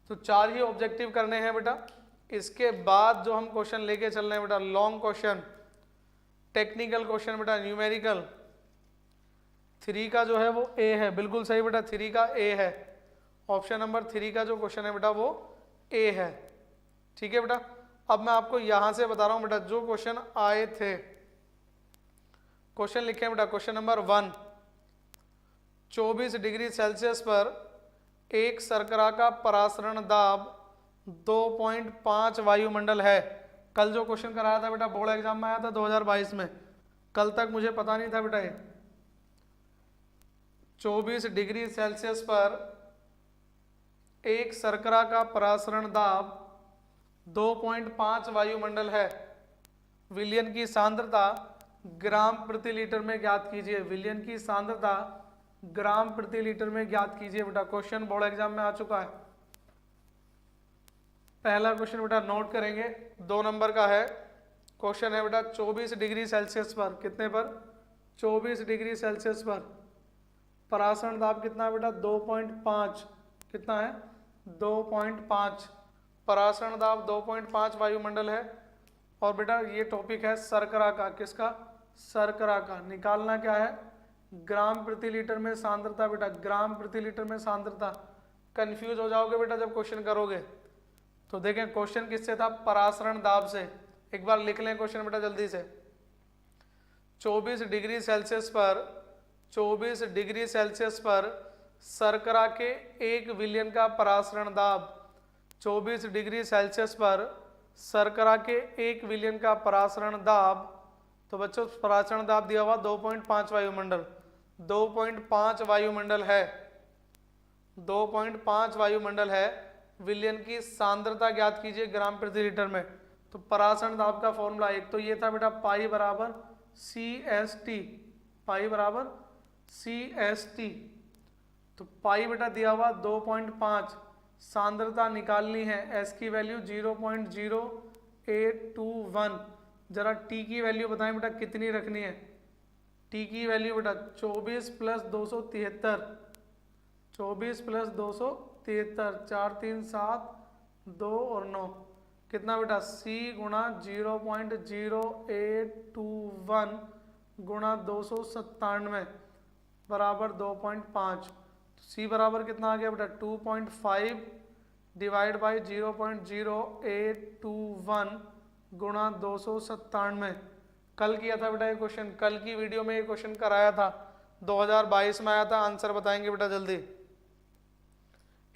तो 4 ही ऑब्जेक्टिव करने हैं बेटा। इसके बाद जो हम क्वेश्चन लेके चल रहे हैं बेटा, लॉन्ग क्वेश्चन, टेक्निकल क्वेश्चन बेटा, न्यूमेरिकल। 3 का जो है वो ए है, बिल्कुल सही बेटा, 3 का ए है। ऑप्शन नंबर 3 का जो क्वेश्चन है बेटा वो ए है, ठीक है बेटा। अब मैं आपको यहां से बता रहा हूं बेटा जो क्वेश्चन आए थे। क्वेश्चन लिखे बेटा, क्वेश्चन नंबर 1, 24 डिग्री सेल्सियस पर एक शर्करा का परासरण दाब 2.5 वायुमंडल है। कल जो क्वेश्चन कराया था बेटा बोर्ड एग्जाम में आया था 2022 में, कल तक मुझे पता नहीं था बेटा ये। 24 डिग्री सेल्सियस पर एक शर्करा का परासरण दाब 2.5 वायुमंडल है। विलयन की सांद्रता ग्राम प्रति लीटर में ज्ञात कीजिए। विलयन की सांद्रता ग्राम प्रति लीटर में ज्ञात कीजिए बेटा। क्वेश्चन बोर्ड एग्जाम में आ चुका है। पहला क्वेश्चन बेटा नोट करेंगे, 2 नंबर का है। क्वेश्चन है बेटा 24 डिग्री सेल्सियस पर, कितने पर 24 डिग्री सेल्सियस पर परासरण दाब कितना है बेटा 2.5, कितना है 2.5। परासरण दाब 2.5 वायुमंडल है। और बेटा ये टॉपिक है शर्करा का, किसका शर्करा का। निकालना क्या है ग्राम प्रति लीटर में सांद्रता बेटा, ग्राम प्रति लीटर में सांद्रता। कंफ्यूज हो जाओगे बेटा जब क्वेश्चन करोगे। तो देखें क्वेश्चन किससे था परासरण दाब से। एक बार लिख लें क्वेश्चन बेटा जल्दी से। 24 डिग्री सेल्सियस पर 24 डिग्री सेल्सियस पर शर्करा के 1 विलयन का परासरण दाब। 24 डिग्री सेल्सियस पर शर्करा के 1 विलयन का परासरण दाब तो बच्चों परासरण दाब दिया हुआ 2.5 वायुमंडल, 2.5 वायुमंडल है, 2.5 वायुमंडल है। विलयन की सांद्रता ज्ञात कीजिए ग्राम प्रति लीटर में। तो परासरण दाब का फॉर्मूला एक तो ये था बेटा पाई बराबर CST, पाई बराबर CST। तो पाई बेटा दिया हुआ 2.5, सांद्रता निकालनी है, S की वैल्यू 0.0821। जरा T की वैल्यू बताएं बेटा कितनी रखनी है। T की वैल्यू बेटा 24 प्लस 273, 24 प्लस 273, 4 3 7 2 और 9, कितना बेटा C गुणा 0.0821 गुणा 297 बराबर 2.5। C बराबर कितना आ गया बेटा 2.5 डिवाइड बाई 0.0821 गुणा 297। कल किया था बेटा ये क्वेश्चन, कल की वीडियो में ये क्वेश्चन कराया था, 2022 में आया था। आंसर बताएंगे बेटा जल्दी।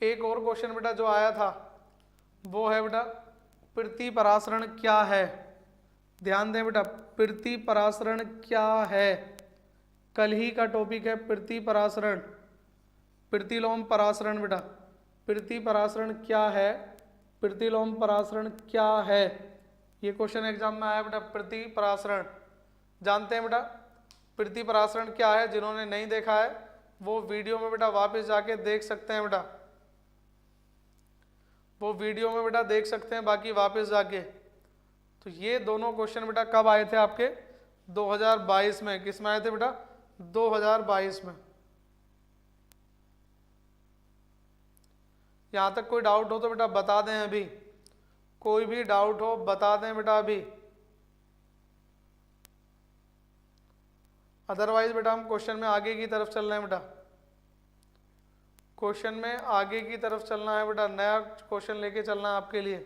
एक और क्वेश्चन बेटा जो आया था वो है बेटा प्रति परासरण क्या है। ध्यान दें बेटा, प्रति परासरण क्या है, कल ही का टॉपिक है प्रति परासरण, प्रतिलोम परासरण। बेटा प्रति परासरण क्या है, प्रतिलोम परासरण क्या है, ये क्वेश्चन एग्जाम में आया बेटा। प्रति परासरण जानते हैं बेटा प्रति परासरण क्या है, जिन्होंने नहीं देखा है वो वीडियो में बेटा वापस जाके देख सकते हैं बेटा, वो वीडियो में बेटा देख सकते हैं बाकी वापस जाके। तो ये दोनों क्वेश्चन बेटा कब आए थे आपके 2022 में, किस में आए थे बेटा 2022 में। यहां तक कोई डाउट हो तो बेटा बता दें अभी, कोई भी डाउट हो बता दें बेटा अभी, अदरवाइज बेटा हम क्वेश्चन में आगे की तरफ चल रहे हैं बेटा, क्वेश्चन में आगे की तरफ चलना है बेटा, नया क्वेश्चन लेके चलना है आपके लिए।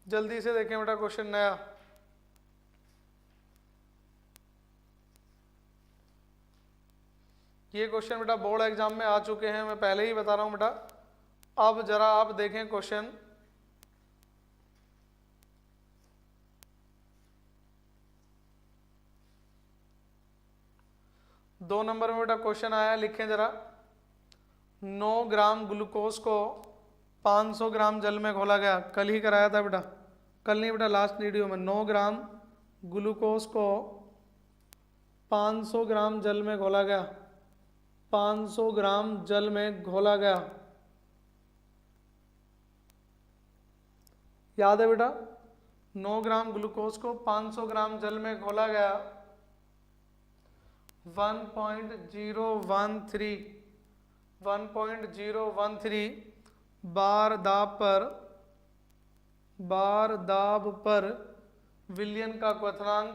जल्दी से देखें बेटा क्वेश्चन नया। ये क्वेश्चन बेटा बोर्ड एग्जाम में आ चुके हैं, मैं पहले ही बता रहा हूं बेटा। अब जरा आप देखें क्वेश्चन, दो नंबर में बेटा क्वेश्चन आया, लिखें जरा। 9 ग्राम ग्लूकोज को 500 ग्राम जल में घोला गया, कल ही कराया था बेटा, कल नहीं बेटा लास्ट वीडियो में। 9 ग्राम ग्लूकोज को 500 ग्राम जल में घोला गया, 500 ग्राम जल में घोला गया, याद है बेटा 9 ग्राम ग्लूकोज को 500 ग्राम जल में घोला गया, 1.013 बार दाब पर विलयन का क्वथनांक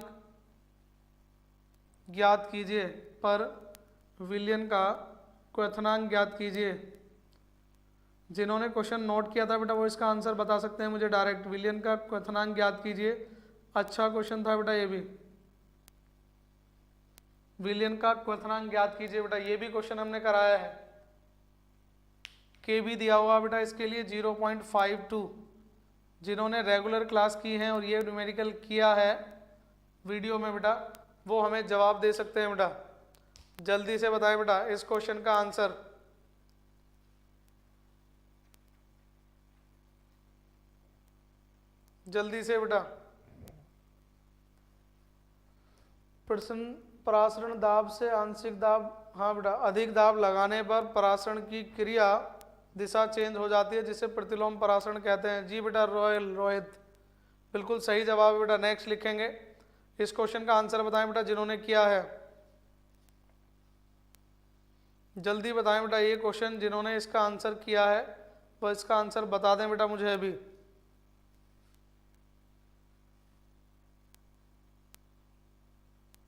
ज्ञात कीजिए, पर विलयन का क्वथनांक ज्ञात कीजिए। जिन्होंने क्वेश्चन नोट किया था बेटा वो इसका आंसर बता सकते हैं मुझे डायरेक्ट, विलयन का क्वथनांक ज्ञात कीजिए। अच्छा क्वेश्चन था बेटा ये भी, विलयन का क्वथनांक ज्ञात कीजिए बेटा, ये भी क्वेश्चन हमने कराया है। के भी दिया हुआ बेटा इसके लिए 0.52। जिन्होंने रेगुलर क्लास की है और ये न्यूमेरिकल किया है वीडियो में बेटा, वो हमें जवाब दे सकते हैं बेटा। जल्दी से बताएं बेटा इस क्वेश्चन का आंसर। जल्दी से बेटा। प्रश्न परासरण दाब से आंशिक दाब, हाँ बेटा अधिक दाब लगाने पर परासरण की क्रिया दिशा चेंज हो जाती है जिसे प्रतिलोम परासरण कहते हैं। जी बेटा रोहित बिल्कुल सही जवाब है बेटा। नेक्स्ट लिखेंगे, इस क्वेश्चन का आंसर बताएं बेटा जिन्होंने किया है, जल्दी बताएं बेटा ये क्वेश्चन जिन्होंने इसका आंसर किया है वह इसका आंसर बता दें बेटा मुझे अभी।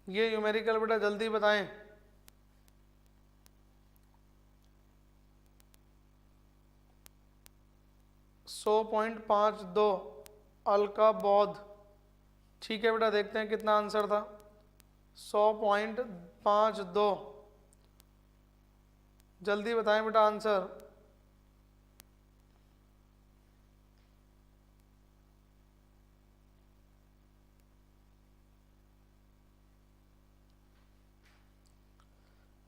ये न्यूमेरिकल बेटा जल्दी बताएं। सौ 100.52 अलका बौद्ध, ठीक है बेटा देखते हैं कितना आंसर था। 100.52 जल्दी बताएं बेटा आंसर।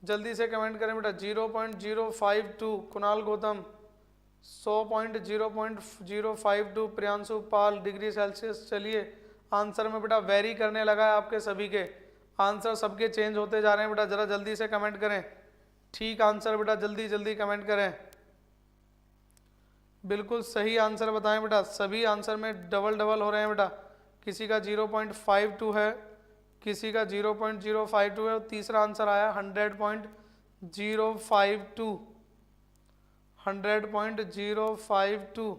जल्दी से कमेंट करें बेटा। 0.052 कुणाल गौतम, 100.0.052 प्रियांशु पाल डिग्री सेल्सियस। चलिए आंसर में बेटा वेरी करने लगा है आपके सभी के आंसर, सबके चेंज होते जा रहे हैं बेटा। जरा जल्दी से कमेंट करें ठीक आंसर बेटा, जल्दी जल्दी कमेंट करें। बिल्कुल सही आंसर बताएं बेटा, सभी आंसर में डबल डबल हो रहे हैं बेटा। किसी का 0.52 है, किसी का 0.052 है, और तीसरा आंसर आया 100.052, 100.052।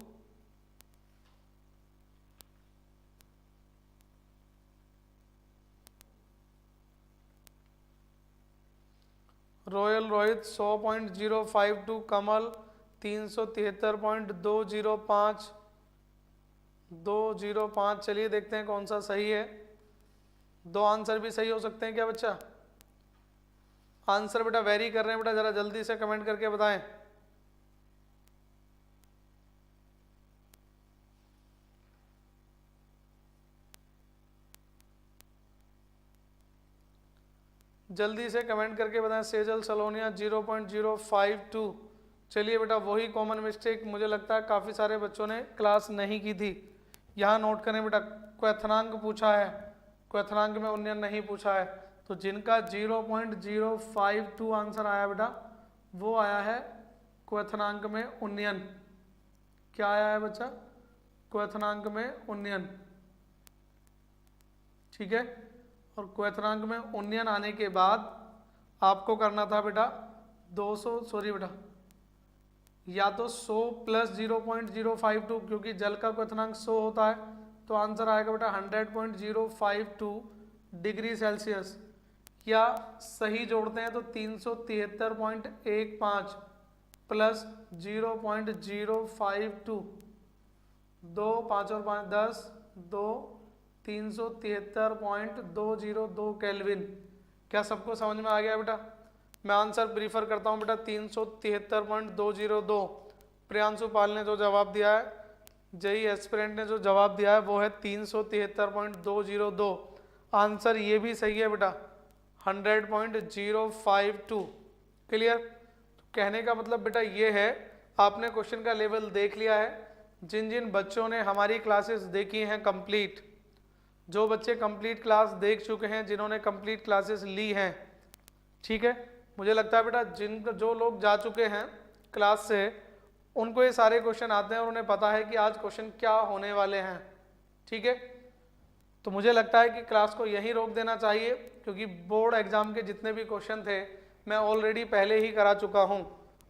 रॉयल रोहित 100.052, कमल 373.205, 205। चलिए देखते हैं कौन सा सही है। दो आंसर भी सही हो सकते हैं क्या बच्चा? आंसर बेटा वेरी कर रहे हैं बेटा, जरा जल्दी से कमेंट करके बताएं। जल्दी से कमेंट करके बताएं। सेजल सलोनिया 0.052। चलिए बेटा वही कॉमन मिस्टेक मुझे लगता है काफ़ी सारे बच्चों ने क्लास नहीं की थी। यहाँ नोट करें बेटा, क्वथनांक पूछा है, क्वथनांक में उन्नयन नहीं पूछा है। तो जिनका 0.052 आंसर आया बेटा वो आया है क्वथनांक में उन्नयन। क्या आया है बच्चा? क्वथनांक में उन्नयन। ठीक है, और क्वथनांक में उन्नयन आने के बाद आपको करना था बेटा 200, सॉरी बेटा, या तो 100 प्लस 0.052, क्योंकि जल का क्वथनांक 100 होता है, तो आंसर आएगा बेटा 100.052 डिग्री सेल्सियस। या सही जोड़ते हैं तो 373.15 प्लस 0.052, 2 5 और 5 10, 2 373.202 केल्विन। क्या सबको समझ में आ गया बेटा? मैं आंसर प्रीफर करता हूं बेटा 373.202। प्रियांशु पाल ने जो जवाब दिया है, जेई एस्पिरेंट ने जो जवाब दिया है वो है 373.202। आंसर ये भी सही है बेटा 100.052। क्लियर? तो कहने का मतलब बेटा ये है, आपने क्वेश्चन का लेवल देख लिया है। जिन जिन बच्चों ने हमारी क्लासेस देखी हैं कंप्लीट, जो बच्चे कंप्लीट क्लास देख चुके हैं, जिन्होंने कंप्लीट क्लासेस ली हैं, ठीक है, मुझे लगता है बेटा जो लोग जा चुके हैं क्लास से, उनको ये सारे क्वेश्चन आते हैं और उन्हें पता है कि आज क्वेश्चन क्या होने वाले हैं। ठीक है, तो मुझे लगता है कि क्लास को यहीं रोक देना चाहिए, क्योंकि बोर्ड एग्जाम के जितने भी क्वेश्चन थे मैं ऑलरेडी पहले ही करा चुका हूँ।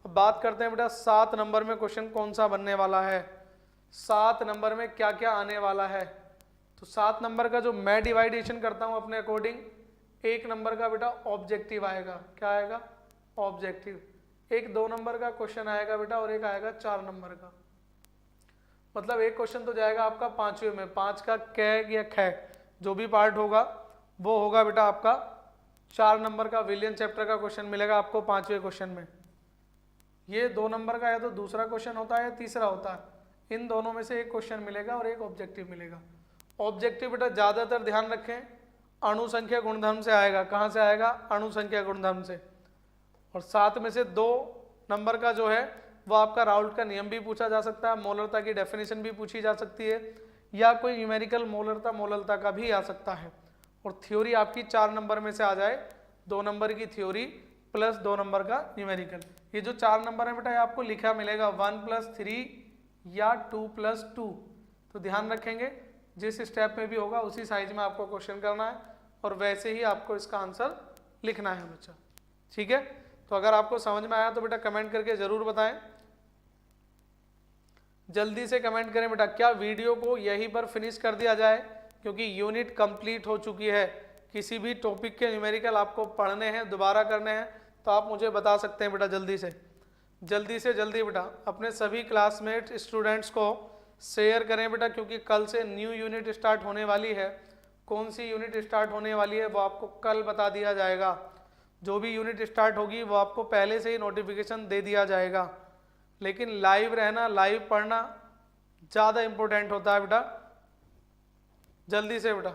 अब बात करते हैं बेटा 7 नंबर में क्वेश्चन कौन सा बनने वाला है, 7 नंबर में क्या क्या आने वाला है। तो 7 नंबर का जो मैं डिवाइडेशन करता हूँ अपने अकॉर्डिंग, 1 नंबर का बेटा ऑब्जेक्टिव आएगा। क्या आएगा? ऑब्जेक्टिव। एक 2 नंबर का क्वेश्चन आएगा बेटा और एक आएगा 4 नंबर का। मतलब एक क्वेश्चन तो जाएगा आपका 5वें में, 5 का कै या खै जो भी पार्ट होगा वो होगा बेटा आपका 4 नंबर का। विलियन चैप्टर का क्वेश्चन मिलेगा आपको 5वें क्वेश्चन में। ये 2 नंबर का या तो दूसरा क्वेश्चन होता है या तीसरा होता है, इन दोनों में से एक क्वेश्चन मिलेगा और एक ऑब्जेक्टिव मिलेगा। ऑब्जेक्टिव बेटा ज़्यादातर ध्यान रखें अणु संख्या गुणधर्म से आएगा। कहाँ से आएगा? अणु संख्या गुणधर्म से। और 7 में से 2 नंबर का जो है वो आपका राउल्ट का नियम भी पूछा जा सकता है, मोलरता की डेफिनेशन भी पूछी जा सकती है, या कोई न्यूमेरिकल मोलरता का भी आ सकता है। और थ्योरी आपकी 4 नंबर में से आ जाए, 2 नंबर की थ्योरी प्लस 2 नंबर का न्यूमेरिकल। ये जो 4 नंबर है बेटा ये आपको लिखा मिलेगा 1+3 या 2+2। तो ध्यान रखेंगे जिस स्टेप में भी होगा उसी साइज में आपको क्वेश्चन करना है और वैसे ही आपको इसका आंसर लिखना है बच्चा। ठीक है, तो अगर आपको समझ में आया तो बेटा कमेंट करके जरूर बताएं। जल्दी से कमेंट करें बेटा। क्या वीडियो को यहीं पर फिनिश कर दिया जाए, क्योंकि यूनिट कंप्लीट हो चुकी है। किसी भी टॉपिक के न्यूमेरिकल आपको पढ़ने हैं, दोबारा करने हैं, तो आप मुझे बता सकते हैं बेटा जल्दी से जल्दी बेटा अपने सभी क्लासमेट स्टूडेंट्स को शेयर करें बेटा, क्योंकि कल से न्यू यूनिट स्टार्ट होने वाली है। कौन सी यूनिट स्टार्ट होने वाली है वो आपको कल बता दिया जाएगा। जो भी यूनिट स्टार्ट होगी वो आपको पहले से ही नोटिफिकेशन दे दिया जाएगा। लेकिन लाइव रहना, लाइव पढ़ना ज़्यादा इम्पोर्टेंट होता है बेटा। जल्दी से बेटा।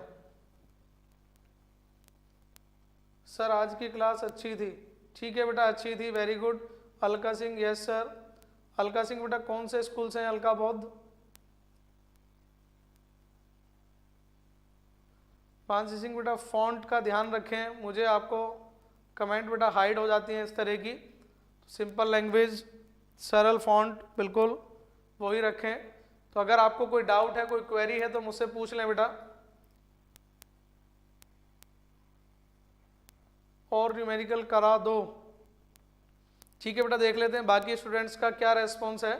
सर आज की क्लास अच्छी थी। ठीक है बेटा, अच्छी थी, very good. Alka Singh, yes sir. Alka Singh बेटा कौन से स्कूल से हैं अलका बौद्ध? मानसी सिंह बेटा फॉन्ट का ध्यान रखें, मुझे आपको कमेंट बेटा हाइड हो जाती हैं इस तरह की। सिंपल लैंग्वेज, सरल फॉन्ट बिल्कुल वही रखें। तो अगर आपको कोई डाउट है, कोई क्वेरी है तो मुझसे पूछ लें बेटा। और न्यूमेरिकल करा दो। ठीक है बेटा, देख लेते हैं बाकी स्टूडेंट्स का क्या रेस्पॉन्स है।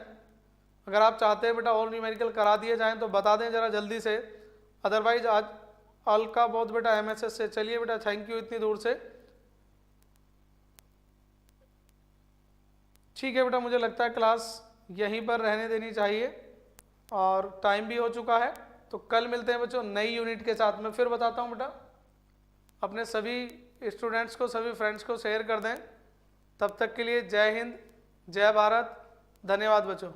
अगर आप चाहते हैं बेटा और न्यूमेरिकल करा दिए जाएं तो बता दें ज़रा जल्दी से। अदरवाइज आज अलका बहुत बेटा एमएसएस से। चलिए बेटा, थैंक यू इतनी दूर से। ठीक है बेटा, मुझे लगता है क्लास यहीं पर रहने देनी चाहिए और टाइम भी हो चुका है। तो कल मिलते हैं बच्चों नई यूनिट के साथ में। फिर बताता हूँ बेटा, अपने सभी स्टूडेंट्स को, सभी फ्रेंड्स को शेयर कर दें। तब तक के लिए जय हिंद, जय भारत, धन्यवाद बच्चों।